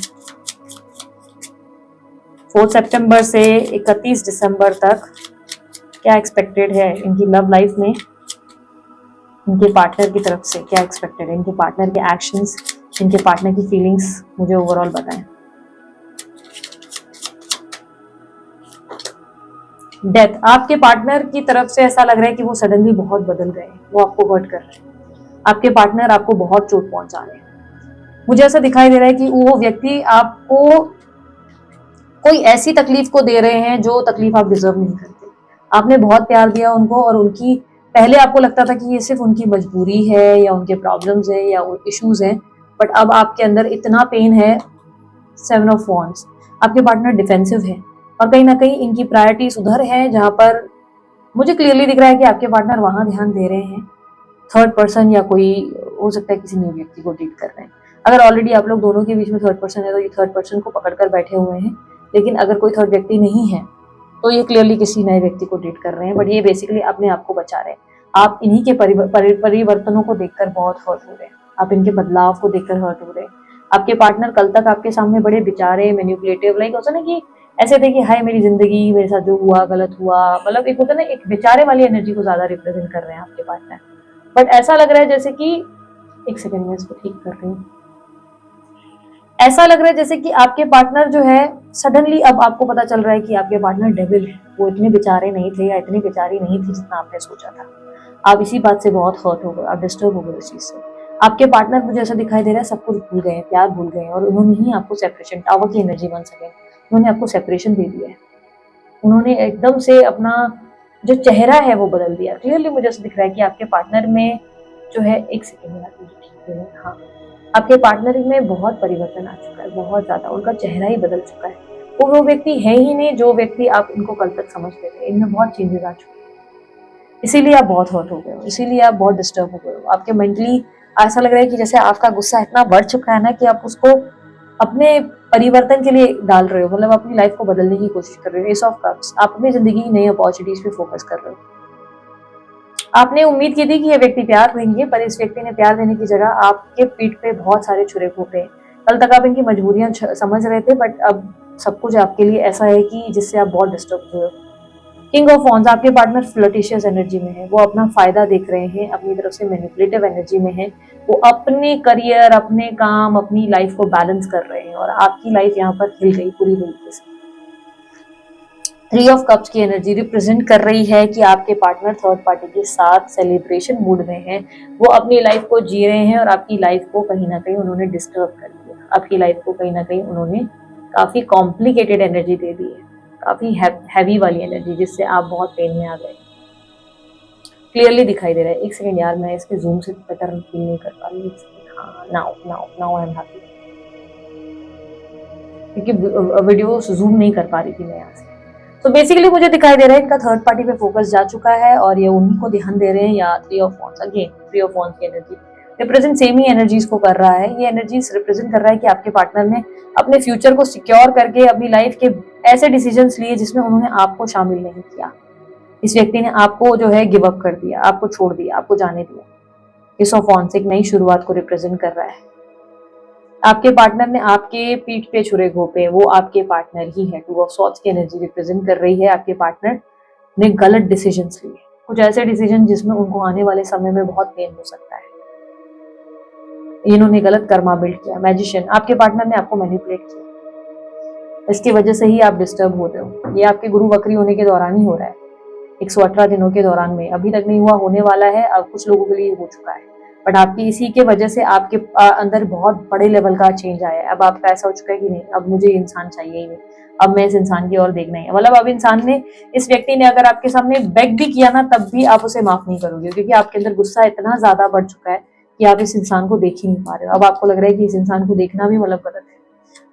4 सितंबर से 31 दिसंबर तक, क्या एक्सपेक्टेड है इनकी लव लाइफ में, इनके पार्टनर की तरफ से क्या एक्सपेक्टेड है, इनके पार्टनर के एक्शंस, इनके पार्टनर की फीलिंग्स मुझे ओवरऑल बताएं। डेथ, आपके पार्टनर की तरफ से ऐसा लग रहा है कि वो सडनली बहुत बदल गए हैं, वो आपको हर्ट कर रहे हैं, आपके पार्टनर आपको बहुत चोट पहुंचा रहे हैं। मुझे ऐसा दिखाई दे रहा है कि वो व्यक्ति आपको कोई ऐसी तकलीफ को दे रहे हैं जो तकलीफ आप डिजर्व नहीं करते। आपने बहुत प्यार दिया उनको और उनकी, पहले आपको लगता था कि ये सिर्फ उनकी मजबूरी है या उनके प्रॉब्लम्स है या इश्यूज हैं, बट अब आपके अंदर इतना पेन है। 7 ऑफ वॉन्ड्स, आपके पार्टनर डिफेंसिव है और कहीं ना कहीं इनकी प्रायोरिटीज उधर है जहां पर मुझे क्लियरली दिख रहा है कि आपके पार्टनर वहां ध्यान दे रहे हैं। थर्ड पर्सन या कोई हो सकता है किसी न्यू व्यक्ति को डील कर रहे हैं। अगर ऑलरेडी आप लोग दोनों के बीच में थर्ड पर्सन है तो ये थर्ड पर्सन को पकड़कर बैठे हुए हैं, लेकिन अगर कोई थर्ड व्यक्ति नहीं है तो ये क्लियरली किसी नए व्यक्ति को डेट कर रहे हैं, बट ये बेसिकली अपने आप को बचा रहे हैं। आप इन्हीं के परिवर्तनों को देखकर बहुत हर्ट हो रहे हैं, आप इनके बदलाव को देखकर हर्ट हो रहे हैं। आपके पार्टनर कल तक आपके सामने बड़े बेचारे, मैनिपुलेटिव, लाइक होता ना कि ऐसे थे कि हाय मेरी जिंदगी, मेरे साथ जो हुआ गलत हुआ, मतलब एक होता ना एक बेचारे वाली एनर्जी को ज्यादा रिप्रेजेंट कर रहे हैं आपके पार्टनर। बट ऐसा लग रहा है जैसे कि, एक सेकेंड में इसको ठीक कर रही हूँ, ऐसा लग रहा है जैसे कि आपके पार्टनर जो है सडनली अब आपको पता चल रहा है कि आपके पार्टनर डेविल है, वो इतने बेचारे नहीं थे या इतनी बेचारी नहीं थी जितना आपने सोचा था। आप इसी बात से बहुत हर्ट हो गए, आप डिस्टर्ब हो गए इस चीज से। आपके पार्टनर मुझे ऐसा दिखाई दे रहा है सब कुछ भूल गए, प्यार भूल गए और उन्होंने ही आपको सेपरेशन, टावर की एनर्जी बन सके, उन्होंने आपको सेपरेशन दे दिया है। उन्होंने एकदम से अपना जो चेहरा है वो बदल दिया। क्लियरली मुझे ऐसा दिख रहा है कि आपके पार्टनर में जो है, एक सेकेंड में ठीक है, हाँ, आपके पार्टनर में बहुत परिवर्तन आ चुका है, बहुत ज्यादा, उनका चेहरा ही बदल चुका है। वो व्यक्ति है ही नहीं जो व्यक्ति आप इनको कल तक समझते थे, इनमें बहुत चेंजेस आ चुके हैं। इसीलिए आप बहुत हर्ट हो गए हो, इसीलिए आप बहुत डिस्टर्ब हो गए हो। आपके मेंटली ऐसा लग रहा है कि जैसे आपका गुस्सा इतना बढ़ चुका है ना कि आप उसको अपने परिवर्तन के लिए डाल रहे हो, मतलब अपनी लाइफ को बदलने की कोशिश कर रहे हो। एस ऑफ कप्स, आप अपनी जिंदगी की नई अपॉर्चुनिटीज पे फोकस कर रहे हो। आपने उम्मीद की थी कि ये व्यक्ति प्यार देंगे, पर इस व्यक्ति ने प्यार देने की जगह आपके पीठ पे बहुत सारे छुरे घोंपे। कल तक आप इनकी मजबूरियां समझ रहे थे, बट अब सब कुछ आपके लिए ऐसा है कि जिससे आप बहुत डिस्टर्ब हुए हो। किंग ऑफ वॉन्ड्स, आपके पार्टनर फ्लर्टिशियस एनर्जी में है, वो अपना फायदा देख रहे हैं, अपनी तरफ से मैनिपुलेटिव एनर्जी में है। वो अपने करियर, अपने काम, अपनी लाइफ को बैलेंस कर रहे हैं और आपकी लाइफ यहाँ पर हिल गई पूरी तरीके से। 3 ऑफ कप्स की एनर्जी रिप्रेजेंट कर रही है कि आपके पार्टनर थर्ड पार्टी के साथ सेलिब्रेशन मूड में हैं, वो अपनी लाइफ को जी रहे हैं और आपकी लाइफ को कहीं ना कहीं उन्होंने डिस्टर्ब कर दिया। आपकी लाइफ को कहीं ना कहीं उन्होंने काफी कॉम्प्लिकेटेड एनर्जी दे दी है, काफी हैवी वाली एनर्जी, जिससे आप बहुत पेन में आ गए। क्लियरली दिखाई दे रहा है। एक सेकेंड यार, मैं इसके जूम से पैटर्न फील नहीं कर पा रही। हाँ, नाउ आई एम हैप्पी, क्योंकि वीडियो जूम नहीं कर पा रही थी मैं यहाँ से। तो बेसिकली मुझे दिखाई दे रहा है इनका थर्ड पार्टी पे फोकस जा चुका है और ये उन्हीं को ध्यान दे रहे हैं। या 3 of wands, again 3 of wands की एनर्जी रिप्रेजेंट सेम ही एनर्जीज को कर रहा है। ये एनर्जीज रिप्रेजेंट कर रहा है कि आपके पार्टनर ने अपने फ्यूचर को सिक्योर करके अपनी लाइफ के ऐसे डिसीजंस लिए जिसमें उन्होंने आपको शामिल नहीं किया। इस व्यक्ति ने आपको जो है गिव अप कर दिया, आपको छोड़ दिया, आपको जाने दिया। इस ऑफ वॉन्ड्स एक नई शुरुआत को रिप्रेजेंट कर रहा है। आपके पार्टनर ने आपके पीठ पे छुरे घोंपे, वो आपके पार्टनर ही है। 2 ऑफ स्वॉर्ड्स की एनर्जी रिप्रेजेंट कर रही है आपके पार्टनर ने गलत डिसीजंस लिए, कुछ ऐसे डिसीजन जिसमें उनको आने वाले समय में बहुत पेन हो सकता है। इन्होंने गलत कर्मा बिल्ड किया। मैजिशियन, आपके पार्टनर ने आपको मैनिपुलेट किया, इसकी वजह से ही आप डिस्टर्ब हो रहे हो। ये आपके गुरु वक्री होने के दौरान ही हो रहा है, 118 दिनों के दौरान में, अभी तक नहीं हुआ, होने वाला है। अब कुछ लोगों के लिए हो चुका है, बट आपकी इसी के वजह से आपके अंदर बहुत बड़े लेवल का चेंज आया है। अब आपका ऐसा हो चुका है कि नहीं, अब मुझे इंसान चाहिए ही नहीं, अब मैं इस इंसान की ओर देखना ही है। मतलब अब इंसान ने, इस व्यक्ति ने अगर आपके सामने बेग भी किया ना, तब भी आप उसे माफ नहीं करोगे, क्योंकि आपके अंदर गुस्सा इतना ज्यादा बढ़ चुका है कि आप इस इंसान को देख ही नहीं पा रहे हो। अब आपको लग रहा है कि इस इंसान को देखना भी मतलब गलत है।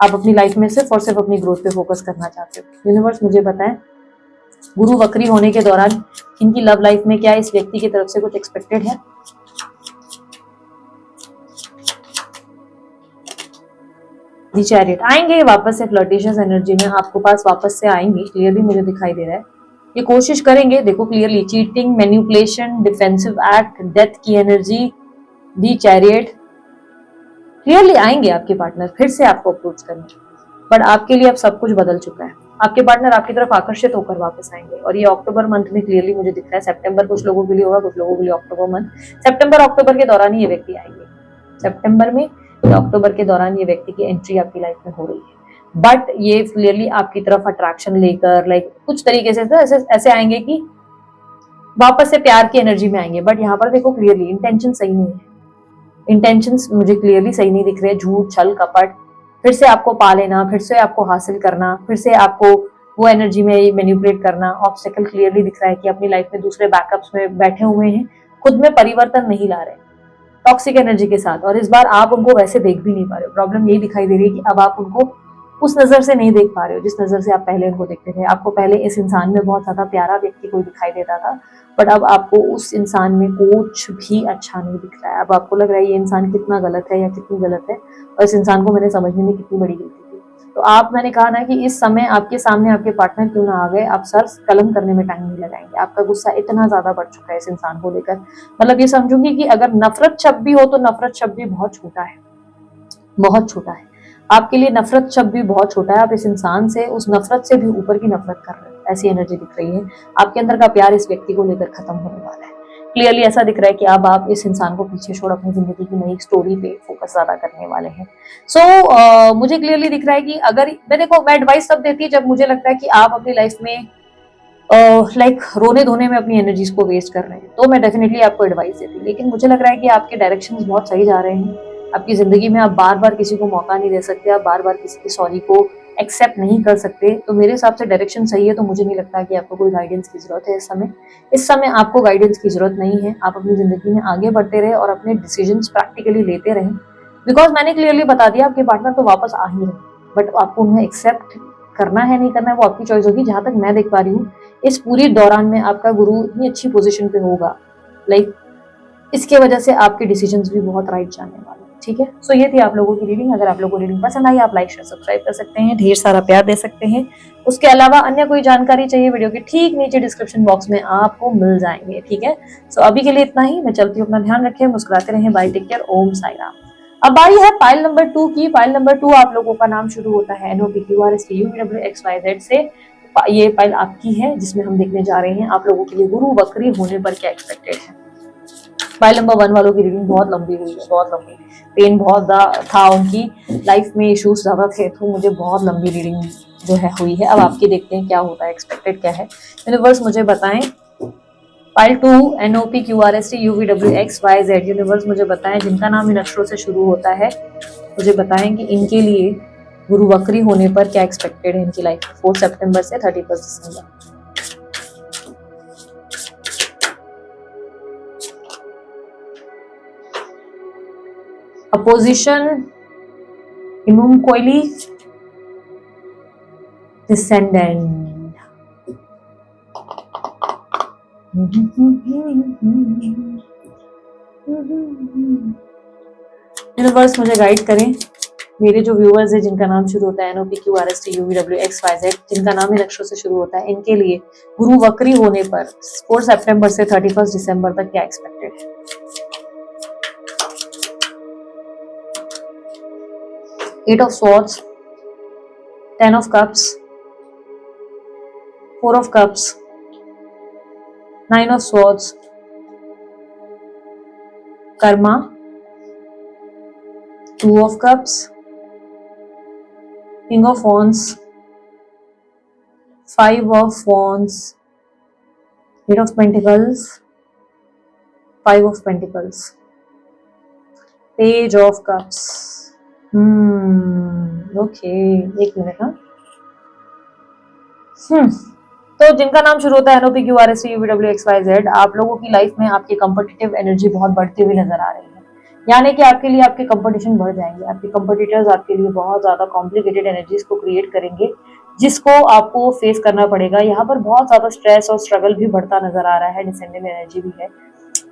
आप अपनी लाइफ में सिर्फ और सिर्फ अपनी ग्रोथ पे फोकस करना चाहते हो। यूनिवर्स मुझे बताएं, गुरु वक्री होने के दौरान इनकी लव लाइफ में क्या इस व्यक्ति की तरफ से कुछ एक्सपेक्टेड है? दी चैरियट, आएंगे वापस से फ्लर्टिशियस एनर्जी में, आपको पास वापस से आएंगे, क्लियरली मुझे दिखाई दे रहा है। ये कोशिश करेंगे, देखो clearly, cheating, manipulation, defensive act, death की एनर्जी, दी चैरियट, क्लियरली आएंगे आपके पार्टनर फिर से आपको अप्रोच करने, बट आपके लिए अब सब कुछ बदल चुका है। आपके पार्टनर आपकी तरफ आकर्षित होकर वापस आएंगे और ये अक्टूबर मंथ में क्लियरली मुझे दिख रहा है। सितंबर कुछ लोगों के लिए होगा, कुछ लोगों के लिए अक्टूबर मंथ, सितंबर अक्टूबर के दौरान ही ये व्यक्ति आएंगे। सितंबर में या अक्टूबर के दौरान ये व्यक्ति की एंट्री आपकी लाइफ में हो रही है। बट ये क्लियरली आपकी तरफ अट्रैक्शन लेकर लाइक कुछ तरीके से ऐसे ऐसे आएंगे कि वापस से प्यार की एनर्जी में आएंगे। बट यहाँ पर देखो क्लियरली इंटेंशन सही नहीं है, इंटेंशंस मुझे क्लियरली सही नहीं दिख रहे। झूठ, छल, कपट, फिर से आपको पा लेना, फिर से आपको हासिल करना, फिर से आपको वो एनर्जी में मैनिपुलेट करना। ऑब्स्टेकल क्लियरली दिख रहा है कि अपनी लाइफ में दूसरे बैकअप्स में बैठे हुए हैं, खुद में परिवर्तन नहीं ला रहे टॉक्सिक एनर्जी के साथ, और इस बार आप उनको वैसे देख भी नहीं पा रहे हो। प्रॉब्लम यही दिखाई दे रही है कि अब आप उनको उस नजर से नहीं देख पा रहे हो जिस नजर से आप पहले उनको देखते थे। आपको पहले इस इंसान में बहुत ज्यादा प्यारा व्यक्ति कोई दिखाई देता था, बट अब आपको उस इंसान में कुछ भी अच्छा नहीं दिख रहा है। अब आपको लग रहा है ये इंसान कितना गलत है या कितनी गलत है, और इस इंसान को मैंने समझने में कितनी बड़ी गलती की। तो आप, मैंने कहा ना कि इस समय आपके सामने आपके पार्टनर क्यों ना आ गए, आप सर कलम करने में टाइम नहीं लगाएंगे। आपका गुस्सा इतना ज्यादा बढ़ चुका है इस इंसान को लेकर, मतलब ये समझूंगी कि अगर नफरत शब्द भी हो तो नफरत शब्द भी बहुत छोटा है, बहुत छोटा है आपके लिए। नफरत शब्द भी बहुत छोटा है। आप इस इंसान से उस नफरत से भी ऊपर की नफरत कर रहे हो, ऐसी एनर्जी दिख रही है। आपके अंदर का प्यार इस व्यक्ति को लेकर खत्म होने वाला है। क्लियरली ऐसा दिख रहा है कि अब आप इस इंसान को पीछे छोड़ अपनी जिंदगी की नई स्टोरी पे फोकस ज्यादा करने वाले हैं। सो मुझे क्लियरली दिख रहा है कि अगर मैं एडवाइस तब देती है जब मुझे लगता है कि आप अपनी लाइफ में लाइक रोने धोने में अपनी एनर्जीज को वेस्ट कर रहे हैं, तो मैं डेफिनेटली आपको एडवाइस देती। लेकिन मुझे लग रहा है कि आपके डायरेक्शंस बहुत सही जा रहे हैं। आपकी जिंदगी में आप बार बार किसी को मौका नहीं दे सकते, आप बार बार किसी की सॉरी को एक्सेप्ट नहीं कर सकते। तो मेरे हिसाब से डायरेक्शन सही है, तो मुझे नहीं लगता कि आपको कोई गाइडेंस की जरूरत है इस समय। इस समय आपको गाइडेंस की जरूरत नहीं है। आप अपनी जिंदगी में आगे बढ़ते रहे और अपने डिसीजंस प्रैक्टिकली लेते रहे, बिकॉज मैंने क्लियरली बता दिया आपके पार्टनर तो वापस आ ही रहे, बट आपको उन्हें एक्सेप्ट करना है नहीं करना है वो आपकी चॉइस होगी। जहां तक मैं देख पा रही हूँ इस पूरी दौरान में आपका गुरु इतनी अच्छी पोजीशन पे होगा, लाइक इसके वजह से आपके डिसीजंस भी बहुत राइट जाने वाले हैं। ठीक है, सो ये थी आप लोगों की रीडिंग। अगर आप लोगों को रीडिंग पसंद आई, आप लाइक शेयर सब्सक्राइब कर सकते हैं, ढेर सारा प्यार दे सकते हैं। उसके अलावा अन्य कोई जानकारी चाहिए वीडियो के ठीक नीचे डिस्क्रिप्शन बॉक्स में आपको मिल जाएंगे। ठीक है, सो अभी के लिए इतना ही। मैं चलती हूँ, अपना ध्यान रखें, मुस्कुराते रहें, बाय, टेक केयर, ओम साई राम। अब बारी है पाइल नंबर 2 की। पाइल नंबर 2 आप लोगों का नाम शुरू होता है NOPQRSTUVWXYZ से। ये पाइल आपकी है जिसमें हम देखने जा रहे हैं आप लोगों के लिए गुरु वक्री होने पर क्या एक्सपेक्टेड है। पाइल नंबर 1 वालों की रीडिंग बहुत लंबी हुई है, बहुत लंबी। पेन बहुत था, उनकी लाइफ में इश्यूज ज्यादा थे, तो मुझे बहुत लंबी रीडिंग जो है हुई है। अब आपकी देखते हैं क्या होता है, एक्सपेक्टेड क्या है। यूनिवर्स मुझे बताएं। Pile 2 NOPQRSTUVWXYZ। यूनिवर्स मुझे बताएं जिनका नाम इन अक्षरों से शुरू होता है, मुझे बताएं कि इनके लिए गुरु वक्री होने पर क्या एक्सपेक्टेड है इनकी लाइफ 4 सितंबर से 31 दिसंबर। अपोजिशन इमुम कोयली डिसेंडेंट। यूनिवर्स मुझे गाइड करें, मेरे जो व्यूअर्स हैं जिनका नाम शुरू होता है NOPQRSTUVWXYZ, जिनका नाम इन अक्षरों से शुरू होता है, इनके लिए गुरु वक्री होने पर 4 सितंबर से 31 दिसंबर तक क्या एक्सपेक्टेड है। 8 of Swords, 10 of Cups, 4 of Cups, 9 of Swords, Karma, 2 of Cups, King of Wands, 5 of Wands, 8 of Pentacles, 5 of Pentacles, Page of Cups। Okay, एक मिनट। हाँ, तो जिनका नाम शुरू होता है NOPQRSTUVWXYZ, आप लोगों की लाइफ में आपकी कंपटीटिव एनर्जी बहुत बढ़ती हुई नजर आ रही है। यानी कि आपके लिए आपके कंपटीशन बढ़ जाएंगे, आपके कंपटीटर्स आपके लिए बहुत ज्यादा कॉम्प्लिकेटेड एनर्जीज को क्रिएट करेंगे, जिसको आपको फेस करना पड़ेगा। यहाँ पर बहुत ज्यादा स्ट्रेस और स्ट्रगल भी बढ़ता नजर आ रहा है, डिसेंडेंट एनर्जी भी है।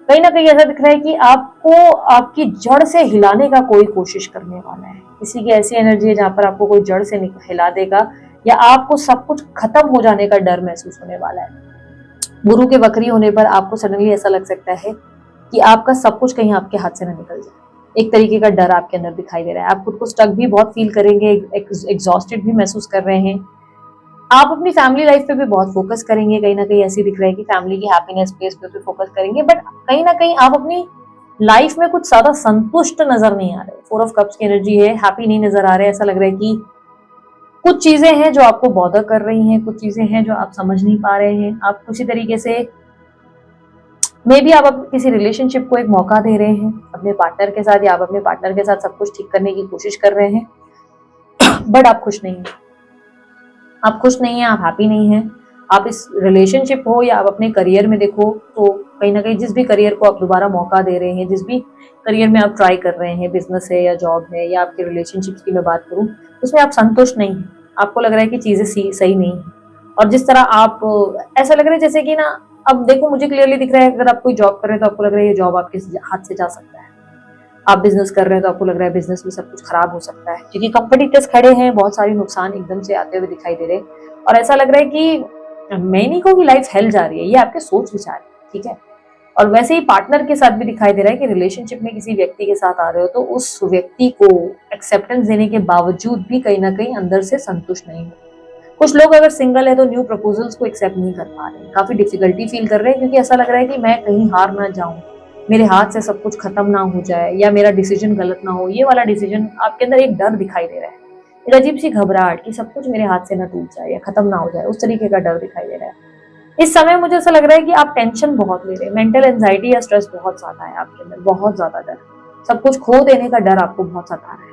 कहीं ना कहीं ऐसा दिख रहा है कि आपको आपकी जड़ से हिलाने का कोई कोशिश करने वाला है। किसी की ऐसी एनर्जी है जहां पर आपको कोई जड़ से हिला देगा, या आपको सब कुछ खत्म हो जाने का डर महसूस होने वाला है। गुरु के वक्री होने पर आपको सडनली ऐसा लग सकता है कि आपका सब कुछ कहीं आपके हाथ से ना निकल जाए। एक तरीके का डर आपके अंदर दिखाई दे रहा है। आप खुद को स्टक भी बहुत फील करेंगे, एग्जॉस्टेड भी महसूस कर रहे हैं। आप अपनी फैमिली लाइफ पे भी बहुत फोकस करेंगे। कहीं ना कहीं ऐसी दिख रहा है कि फैमिली की हैप्पीनेस पे भी फोकस करेंगे, बट कहीं ना कहीं आप अपनी लाइफ में कुछ ज्यादा संतुष्ट नजर नहीं आ रहे। 4 ऑफ कप्स की एनर्जी है, हैप्पी नहीं नजर आ रहे। ऐसा लग रहा है कि कुछ चीजें हैं जो आपको बॉदर कर रही हैं, कुछ चीजें हैं जो आप समझ नहीं पा रहे हैं। आप किसी तरीके से मे बी आप किसी रिलेशनशिप को एक मौका दे रहे हैं अपने पार्टनर के साथ, या आप अपने पार्टनर के साथ सब कुछ ठीक करने की कोशिश कर रहे हैं, बट आप खुश नहीं हैं। आप खुश नहीं हैं, आप हैप्पी नहीं हैं। आप इस रिलेशनशिप हो या आप अपने करियर में देखो, तो कहीं ना कहीं जिस भी करियर को आप दोबारा मौका दे रहे हैं, जिस भी करियर में आप ट्राई कर रहे हैं, बिजनेस है या जॉब है या आपके रिलेशनशिप्स की मैं बात करूं, उसमें आप संतुष्ट नहीं हैं। आपको लग रहा है कि चीजें सही नहीं है, और जिस तरह आप ऐसा लग रहा है जैसे कि ना, अब देखो मुझे क्लियरली दिख रहा है, अगर आप कोई जॉब कर रहे हैं तो आपको लग रहा है ये जॉब आपके हाथ से जा सकता है। आप बिजनेस कर रहे हैं तो आपको लग रहा है बिजनेस में सब कुछ खराब हो सकता है, क्योंकि कंपटीटर्स खड़े हैं, बहुत सारे नुकसान एकदम से आते हुए दिखाई दे रहे हैं, और ऐसा लग रहा है कि मैं नहीं कहूँ कि लाइफ हेल जा रही है, ये आपके सोच विचार है, ठीक है। और वैसे ही पार्टनर के साथ भी दिखाई दे रहा है कि रिलेशनशिप में किसी व्यक्ति के साथ आ रहे हो तो उस व्यक्ति को एक्सेप्टेंस देने के बावजूद भी कहीं ना कहीं अंदर से संतुष्ट नहीं हो। कुछ लोग अगर सिंगल है तो न्यू प्रपोजल्स को एक्सेप्ट नहीं कर पा रहे हैं, काफी डिफिकल्टी फील कर रहे हैं, क्योंकि ऐसा लग रहा है कि मैं कहीं हार ना जाऊं, मेरे हाथ से सब कुछ खत्म ना हो जाए, या मेरा डिसीजन गलत ना हो। ये वाला डिसीजन, आपके अंदर एक डर दिखाई दे रहा है, एक अजीब सी घबराहट कि सब कुछ मेरे हाथ से ना टूट जाए या खत्म ना हो जाए, उस तरीके का डर दिखाई दे रहा है। इस समय मुझे ऐसा लग रहा है कि आप टेंशन बहुत ले रहे हैं, मेंटल एंजाइटी या स्ट्रेस बहुत ज्यादा है आपके अंदर, बहुत ज्यादा डर, सब कुछ खो देने का डर आपको बहुत सता रहा है,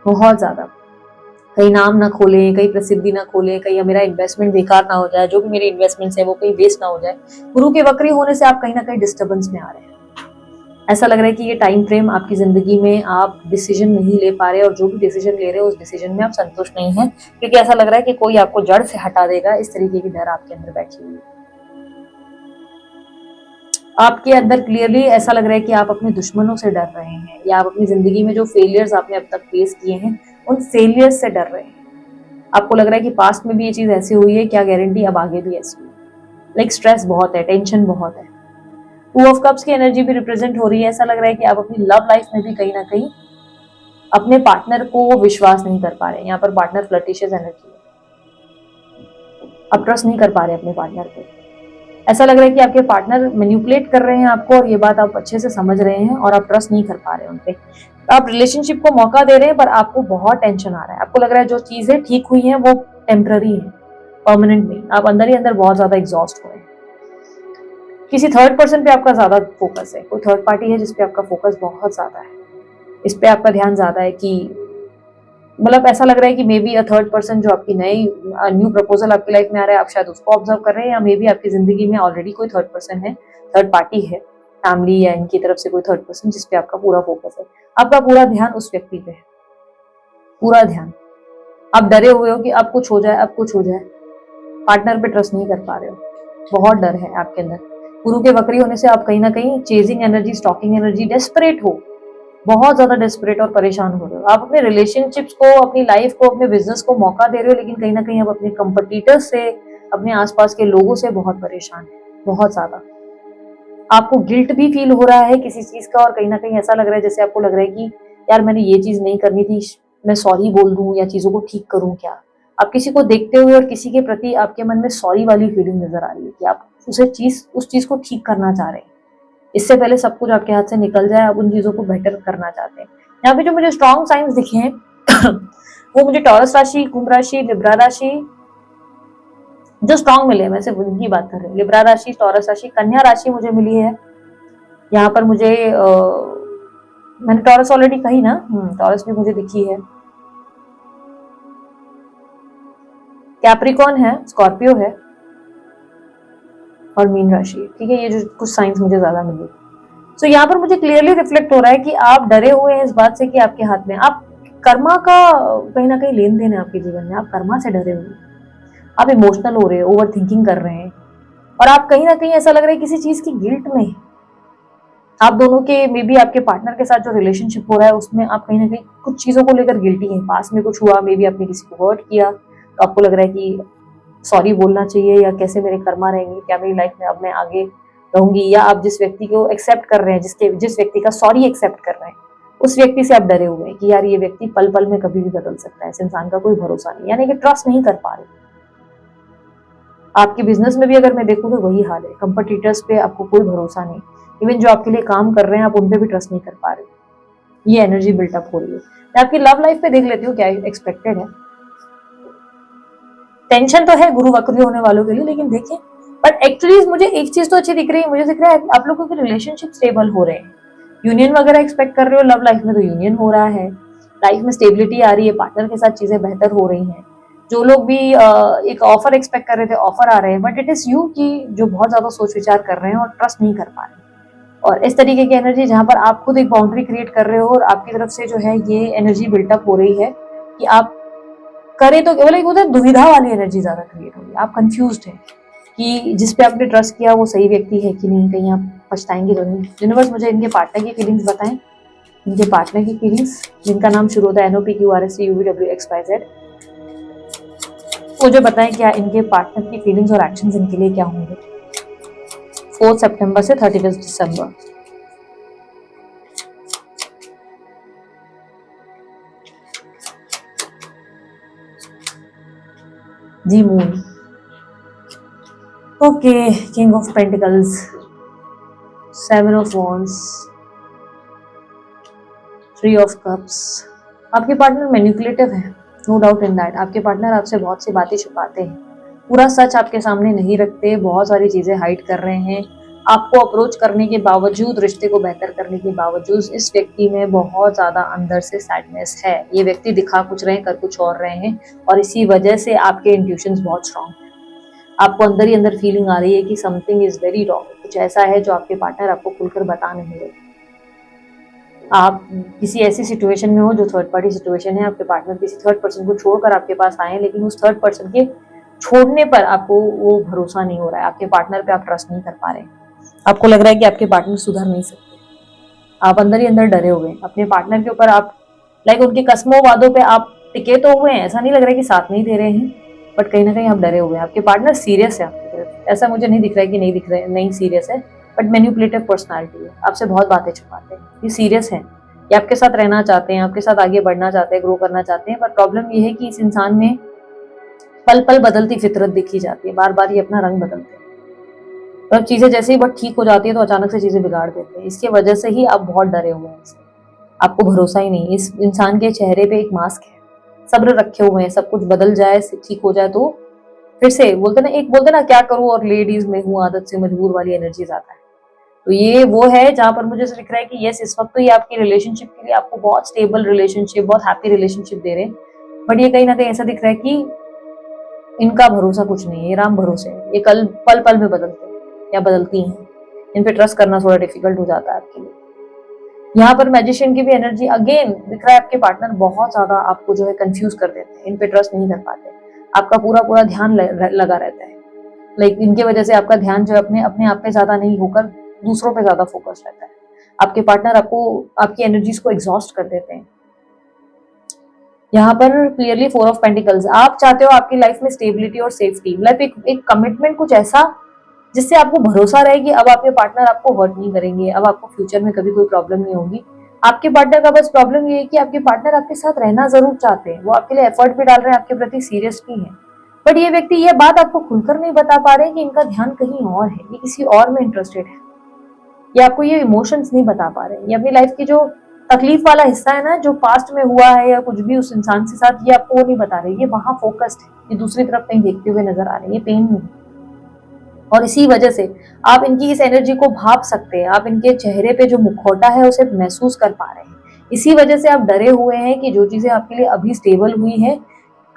बहुत ज्यादा। कहीं नाम ना खोलें, कहीं प्रसिद्धि ना खोलें, कहीं मेरा इन्वेस्टमेंट बेकार ना हो जाए, जो भी मेरे इन्वेस्टमेंट्स है वो कहीं वेस्ट ना हो जाए। गुरु के वक्री होने से आप कहीं ना कहीं डिस्टर्बेंस में आ रहे हैं। ऐसा लग रहा है कि ये टाइम फ्रेम आपकी जिंदगी में आप डिसीजन नहीं ले पा रहे, और जो भी डिसीजन ले रहे हो उस डिसीजन में आप संतुष्ट नहीं है, क्योंकि ऐसा लग रहा है कि कोई आपको जड़ से हटा देगा, इस तरीके की डर आपके अंदर बैठी हुई है। आपके अंदर क्लियरली ऐसा लग रहा है कि आप अपने दुश्मनों से डर रहे हैं, या आप अपनी जिंदगी में जो फेलियर्स आपने अब तक फेस किए हैं उन फेलियर्स से डर रहे हैं। आपको लग रहा है कि पास्ट में भी ये चीज ऐसी हुई है, क्या गारंटी अब आगे भी ऐसी हुई। लाइक स्ट्रेस बहुत है, टेंशन बहुत है। टू ऑफ कप्स की एनर्जी भी रिप्रेजेंट हो रही है। ऐसा लग रहा है कि आप अपनी लव लाइफ में भी कहीं ना कहीं अपने पार्टनर को विश्वास नहीं कर पा रहे हैं। यहाँ पर पार्टनर फ्लर्टिशियस एनर्जी है, आप ट्रस्ट नहीं कर पा रहे अपने पार्टनर को। ऐसा लग रहा है कि आपके पार्टनर मैनिपुलेट कर रहे हैं आपको, और ये बात आप अच्छे से समझ रहे हैं, और आप ट्रस्ट नहीं कर पा रहे उन पे। आप रिलेशनशिप को मौका दे रहे हैं, पर आपको बहुत टेंशन आ रहा है। आपको लग रहा है जो चीजें ठीक हुई हैं वो टेम्पररी है, परमानेंट नहीं। आप अंदर ही अंदर बहुत ज्यादा एग्जॉस्ट हो रहे हैं। किसी थर्ड पर्सन पे आपका ज्यादा फोकस है, कोई थर्ड पार्टी है जिसपे आपका फोकस बहुत ज्यादा है, इस पे आपका ध्यान ज्यादा है, कि मतलब ऐसा लग रहा है कि may be a third person जो आपकी नई न्यू प्रपोजल आपकी लाइफ में आ रहा है, आप शायद उसको ऑब्जर्व कर रहे हैं, या मे बी आपकी जिंदगी में ऑलरेडी कोई थर्ड पर्सन है, थर्ड पार्टी है, फैमिली या इनकी तरफ से कोई थर्ड पर्सन जिसपे आपका पूरा फोकस है। आपका पूरा ध्यान उस व्यक्ति पे है, पूरा ध्यान। आप डरे हुए हो कि अब कुछ हो जाए, अब कुछ हो जाए। पार्टनर पे ट्रस्ट नहीं कर पा रहे हो, बहुत डर है आपके अंदर। गुरु के वक्री होने से आप कहीं ना कहीं chasing energy, stalking energy, desperate हो, बहुत ज्यादा डेस्परेट और परेशान हो रहे हो। आप अपने रिलेशनशिप्स को, अपनी लाइफ को, अपने बिजनेस को मौका दे रहे हो, लेकिन कहीं ना कहीं आप अपने कंपटीटर्स से, अपने आसपास के लोगों से बहुत परेशान है, बहुत ज्यादा। आपको गिल्ट भी फील हो रहा है किसी चीज का, और कहीं ना कहीं ऐसा लग रहा है जैसे आपको लग रहा है कि यार मैंने ये चीज नहीं करनी थी, मैं सॉरी बोल दूं या चीजों को ठीक करूं क्या। आप किसी को देखते हुए और किसी के प्रति आपके मन में सॉरी वाली फीलिंग नजर आ रही है, कि आप उस चीज को ठीक करना चाह रहे हैं। इससे पहले सब कुछ आपके हाथ से निकल जाए, आप उन चीजों को बेटर करना चाहते हैं। यहाँ पे जो मुझे स्ट्रॉन्ग साइंस दिखे हैं वो मुझे टॉरस राशि, कुंभ राशि, लिब्रा राशि, जो स्ट्रॉन्ग मिले, मैं सिर्फ उनकी बात कर रही हूँ। लिब्रा राशि, टॉरस राशि, कन्या राशि मुझे मिली है। यहाँ पर मुझे मैंने टॉरस ऑलरेडी कही ना, टॉरस भी मुझे दिखी है। कैप्रिकॉन है, स्कॉर्पियो है, और मीन राशि, ठीक है। ये जो कुछ साइंस मुझे ज्यादा मिली। तो यहाँ पर मुझे क्लियरली रिफ्लेक्ट हो रहा है कि आप डरे हुए हैं इस बात से कि आपके हाथ में, आप कर्मा का कहीं ना कहीं लेन देन है आपके जीवन में, आप कर्मा से डरे हुए हैं, आप इमोशनल हो रहे हैं, ओवर थिंकिंग कर रहे हैं, और आप कहीं ना कहीं ऐसा लग रहा है किसी चीज की गिल्ट में। आप दोनों के, मे बी आपके पार्टनर के साथ जो रिलेशनशिप हो रहा है उसमें आप कहीं ना कहीं कुछ चीजों को लेकर गिल्टी हैं। पास में कुछ हुआ, मे बी आपने किसी को हर्ट किया, तो आपको लग रहा है कि सॉरी बोलना चाहिए, या कैसे मेरे कर्मा रहेंगे, क्या मेरी लाइफ में अब मैं आगे रहूंगी। या आप जिस व्यक्ति को एक्सेप्ट कर रहे हैं, जिस व्यक्ति का सॉरी एक्सेप्ट कर रहे हैं, उस व्यक्ति से आप डरे हुए हैं कि यार ये व्यक्ति पल पल में कभी भी बदल सकता है, इस इंसान का कोई भरोसा नहीं, यानी कि ट्रस्ट नहीं कर पा रहे। आपके बिजनेस में भी अगर मैं देखूं तो वही हाल है, कंपटीटर्स पे आपको कोई भरोसा नहीं, इवन जो आपके लिए काम कर रहे हैं आप उन पे भी ट्रस्ट नहीं कर पा रहे। ये एनर्जी बिल्टअप हो रही है। मैं आपकी लव लाइफ पे देख लेती हूँ क्या एक्सपेक्टेड है। टेंशन तो है गुरु वक्री होने वालों के लिए, लेकिन देखिए बट एक्चुअली मुझे एक चीज तो अच्छी दिख रही है, मुझे दिख रहा है आप लोगों के रिलेशनशिप स्टेबल हो रहे हैं। यूनियन वगैरह एक्सपेक्ट कर रहे हो लव लाइफ में, तो यूनियन हो रहा है, लाइफ में स्टेबिलिटी आ रही है, पार्टनर के साथ चीजें बेहतर हो रही हैं। जो लोग भी एक ऑफर एक्सपेक्ट कर रहे थे, ऑफर आ रहे हैं, बट इट इज यू कि जो बहुत ज्यादा सोच विचार कर रहे हैं और ट्रस्ट नहीं कर पा रहे। और इस तरीके की एनर्जी जहां पर आप खुद एक बाउंड्री क्रिएट कर रहे हो और आपकी तरफ से जो है ये एनर्जी बिल्टअप हो रही है कि आप करें तो केवल एक होता है दुविधा वाली एनर्जी ज्यादा क्रिएट हो रही है। आप कंफ्यूज्ड हैं कि जिस पे आपने ट्रस्ट किया वो सही व्यक्ति है कि नहीं, कहीं आप पछताएंगे तो नहीं। यूनिवर्स मुझे इनके पार्टनर की फीलिंग्स बताएं, इनके पार्टनर की फीलिंग्स जिनका नाम शुरू होता है NOPQRSTUVWXYZ, मुझे बताएं क्या इनके पार्टनर की फीलिंग्स और एक्शंस इनके लिए क्या होंगे 4 सितंबर से 31 दिसंबर। The moon, okay, king of pentacles, 7 of wands, 3 of cups. आपके पार्टनर मैनिपुलेटिव है, नो डाउट इन दैट। आपके पार्टनर आपसे बहुत सी बातें छुपाते हैं, पूरा सच आपके सामने नहीं रखते, बहुत सारी चीजें हाइड कर रहे हैं। आपको अप्रोच करने के बावजूद, रिश्ते को बेहतर करने के बावजूद इस व्यक्ति में बहुत ज्यादा अंदर से सैडनेस है। ये व्यक्ति दिखा कुछ रहे हैं, कर कुछ और रहे हैं, और इसी वजह से आपके इंट्यूशंस बहुत स्ट्रांग हैं। आपको अंदर ही अंदर फीलिंग आ रही है कि समथिंग इज वेरी रॉन्ग, कुछ ऐसा है जो आपके पार्टनर आपको खुलकर बता नहीं रहे। आप किसी ऐसी सिचुएशन में हो जो थर्ड पार्टी सिचुएशन है, आपके पार्टनर किसी थर्ड पर्सन को छोड़कर आपके पास आए, लेकिन उस थर्ड पर्सन के छोड़ने पर आपको वो भरोसा नहीं हो रहा है, आपके पार्टनर पे आप ट्रस्ट नहीं कर पा रहे। आपको लग रहा है कि आपके पार्टनर सुधर नहीं सकते, आप अंदर ही अंदर डरे हुए हैं अपने पार्टनर के ऊपर। आप लाइक उनके कस्मों वादों पे आप टिके तो हुए हैं, ऐसा नहीं लग रहा है कि साथ नहीं दे रहे हैं, बट कहीं ना कहीं आप डरे हुए हैं। आपके पार्टनर सीरियस है आपकी तरफ, ऐसा मुझे नहीं दिख रहा है कि नहीं दिख रहा है, नहीं सीरियस है, बट मैनिपुलेटिव पर्सनालिटी है, आपसे बहुत बातें छुपाते हैं। ये सीरियस है, ये आपके साथ रहना चाहते हैं, आपके साथ आगे बढ़ना चाहते हैं, ग्रो करना चाहते हैं, पर प्रॉब्लम ये है कि इस इंसान में पल पल बदलती फितरत दिखी जाती है, बार बार ये अपना रंग बदलते हैं। तो चीजें जैसे ही बहुत ठीक हो जाती है तो अचानक से चीजें बिगाड़ देते हैं। इसकी वजह से ही आप बहुत डरे हुए हैं, आपको भरोसा ही नहीं। इस इंसान के चेहरे पे एक मास्क है, सब्र रखे हुए हैं, सब कुछ बदल जाए, ठीक हो जाए तो फिर से बोलते ना क्या करूं और लेडीज में हूँ आदत से मजबूर वाली एनर्जी आता है। तो ये वो है जहां पर मुझे दिख रहा है कि यस, इस वक्त तो ये आपकी रिलेशनशिप के लिए आपको बहुत स्टेबल रिलेशनशिप, बहुत हैप्पी रिलेशनशिप दे रहे हैं, बट ये कहीं ना कहीं ऐसा दिख रहा है कि इनका भरोसा कुछ नहीं है, ये राम भरोसे है, ये कल पल पल में बदलते हैं या बदलती हैं, इन पे ट्रस्ट करना थोड़ा डिफिकल्ट हो जाता है आपके लिए। यहाँ पर मैजिशियन की भी एनर्जी अगेन दिख रहा है, आपके पार्टनर बहुत ज्यादा आपको जो है कंफ्यूज कर देते हैं, इन पे ट्रस्ट नहीं कर पाते, आपका पूरा पूरा ध्यान लगा रहता है। लाइक इनके वजह से आपका ध्यान जो है अपने आप पे ज्यादा नहीं होकर दूसरों पे ज्यादा फोकस रहता है। आपके पार्टनर आपको आपकी एनर्जीज को एग्जॉस्ट कर देते हैं। यहाँ पर क्लियरली 4 ऑफ पेंटिकल्स, आप चाहते हो आपकी लाइफ में स्टेबिलिटी और सेफ्टी, मतलब एक कमिटमेंट, कुछ ऐसा जिससे आपको भरोसा रहे कि अब आपके पार्टनर आपको हर्ट नहीं करेंगे, अब आपको फ्यूचर में कभी कोई प्रॉब्लम नहीं होगी। आपके पार्टनर का बस प्रॉब्लम ये है कि आपके पार्टनर आपके साथ रहना जरूर चाहते हैं, वो आपके लिए एफर्ट भी डाल रहे हैं, आपके प्रति सीरियस भी है, बट ये व्यक्ति ये बात आपको खुलकर नहीं बता पा रहे कि इनका ध्यान कहीं और है, ये किसी और में इंटरेस्टेड है, ये आपको ये इमोशंस नहीं बता पा रहे, ये अपनी लाइफ की जो तकलीफ वाला हिस्सा है ना, जो पास्ट में हुआ है या कुछ भी उस इंसान के साथ, ये आपको वो नहीं बता रहे, ये वहां फोकस्ड है, ये दूसरी तरफ कहीं देखते हुए नजर आ रहे हैं, ये पेन में। और इसी वजह से आप इनकी इस एनर्जी को भाप सकते हैं, आप इनके चेहरे पे जो मुखौटा है उसे महसूस कर पा रहे हैं। इसी वजह से आप डरे हुए हैं कि जो चीजें आपके लिए अभी स्टेबल हुई है,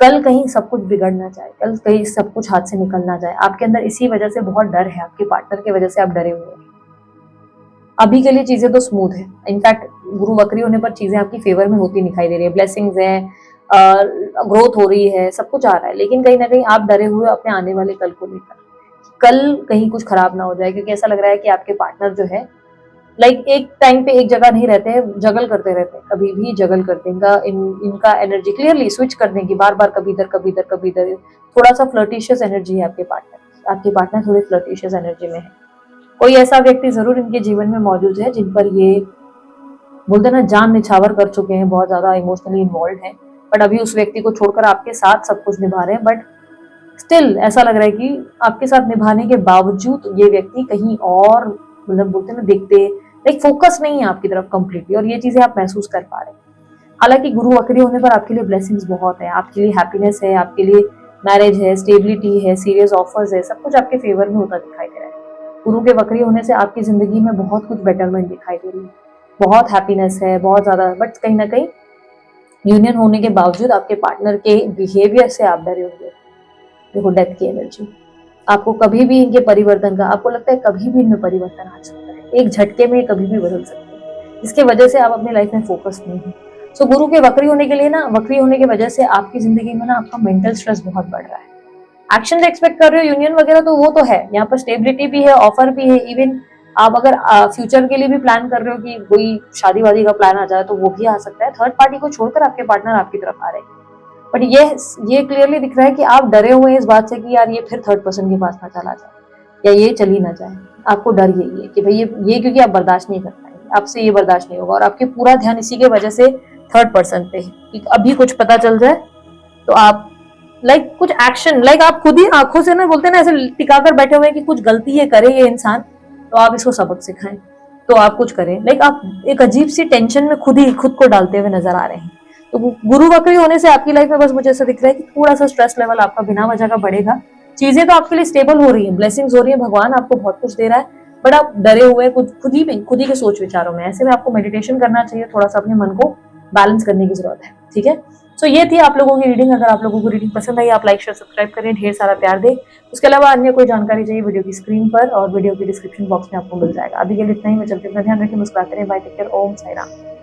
कल कहीं सब कुछ बिगड़ना जाए, कल कहीं सब कुछ हाथ से निकलना जाए, आपके अंदर इसी वजह से बहुत डर है, आपके पार्टनर की वजह से आप डरे हुए हैं। अभी के लिए चीजें तो स्मूथ है, इनफैक्ट गुरु वक्री होने पर चीजें आपकी फेवर में होती दिखाई दे रही है, ब्लेसिंग्स है, ग्रोथ हो रही है, सब कुछ आ रहा है, लेकिन कहीं ना कहीं आप डरे हुए अपने आने वाले कल को लेकर, कल कहीं कुछ खराब ना हो जाए, क्योंकि ऐसा लग रहा है कि आपके पार्टनर जो है लाइक एक टाइम पे एक जगह नहीं रहते हैं, जगल करते रहते हैं, कभी भी जगल करते हैं। इनका एनर्जी क्लियरली स्विच करने की, बार बार कभी इधर कभी इधर कभी इधर, थोड़ा सा फ्लर्टिशियस एनर्जी है आपके पार्टनर थोड़ी फ्लर्टिशियस एनर्जी में है। कोई ऐसा व्यक्ति जरूर इनके जीवन में मौजूद है जिन पर ये बोलते ना जान निछावर कर चुके हैं, बहुत ज्यादा इमोशनली इन्वॉल्व है, बट अभी उस व्यक्ति को छोड़कर आपके साथ सब कुछ निभा रहे हैं, बट स्टिल ऐसा लग रहा है कि आपके साथ निभाने के बावजूद ये व्यक्ति कहीं और, मतलब बोलते ना देखते लाइक फोकस नहीं है आपकी तरफ कंप्लीटली, और ये चीजें आप महसूस कर पा रहे हैं। हालांकि गुरु वक्री होने पर आपके लिए ब्लेसिंग्स बहुत है, आपके लिए हैप्पीनेस है, आपके लिए मैरिज है, स्टेबिलिटी है, सीरियस ऑफर्स है, सब कुछ आपके फेवर में होता दिखाई दे रहा है। गुरु के वक्री होने से आपकी जिंदगी में बहुत कुछ बेटरमेंट दिखाई दे रही है, बहुत हैप्पीनेस है, बहुत ज्यादा। बट कहीं ना कहीं यूनियन होने के बावजूद आपके पार्टनर के बिहेवियर से आप डरे हुए। देखो डेथ की एनर्जी, आपको कभी भी इनके परिवर्तन का, आपको लगता है कभी भी इनमें परिवर्तन आ सकता है, एक झटके में कभी भी बदल सकते हैं, इसके वजह से आप अपनी लाइफ में फोकस नहीं है। सो गुरु के वक्री होने के लिए ना, वक्री होने की वजह से आपकी जिंदगी में ना आपका मेंटल स्ट्रेस बहुत बढ़ रहा है। एक्शन एक्सपेक्ट कर रहे हो यूनियन वगैरह, तो वो तो है, यहाँ पर स्टेबिलिटी भी है, ऑफर भी है। इवन आप अगर फ्यूचर के लिए भी प्लान कर रहे हो कि कोई शादी वादी का प्लान आ जाए तो वो भी आ सकता है। थर्ड पार्टी को छोड़कर आपके पार्टनर आपकी तरफ आ रहे हैं। बट ये क्लियरली दिख रहा है कि आप डरे हुए हैं इस बात से कि यार ये फिर थर्ड पर्सन के पास ना चला जाए या ये चली ना जाए। आपको डर यही है कि भाई ये क्योंकि आप बर्दाश्त नहीं कर पाएंगे, आपसे ये बर्दाश्त नहीं होगा, और आपके पूरा ध्यान इसी के वजह से थर्ड पर्सन पे है कि अभी कुछ पता चल जाए तो आप कुछ एक्शन, आप खुद ही आंखों से ना, बोलते हैं ना, ऐसे टिका कर बैठे हुए हैं कि कुछ गलती ये करे ये इंसान तो आप इसको सबक सिखाएं, तो आप कुछ करें। आप एक अजीब सी टेंशन में खुद को डालते हुए नजर आ रहे हैं। तो गुरु वक्री होने से आपकी लाइफ में बस मुझे ऐसा दिख रहा है कि थोड़ा सा स्ट्रेस लेवल आपका बिना वजह का बढ़ेगा। चीजें तो आपके लिए स्टेबल हो रही है, ब्लेसिंग्स हो रही है, भगवान आपको बहुत कुछ दे रहा है, बट आप डरे हुए खुद ही के सोच विचारों में। ऐसे में आपको मेडिटेशन करना चाहिए, थोड़ा सा अपने मन को बैलेंस करने की जरूरत है। ठीक है, सो ये थी आप लोगों की रीडिंग। अगर आप लोगों को रीडिंग पसंद आई, आप लाइक शेयर सब्सक्राइब करें, ढेर सारा प्यार दें। उसके अलावा अन्य कोई जानकारी चाहिए, वीडियो की स्क्रीन पर और वीडियो की डिस्क्रिप्शन बॉक्स में आपको मिल जाएगा। अभी के लिए इतना ही, मैं चलते अपना ध्यान रखें, मुस्कुराते रहें, बाय, टेक केयर, ओम साई राम।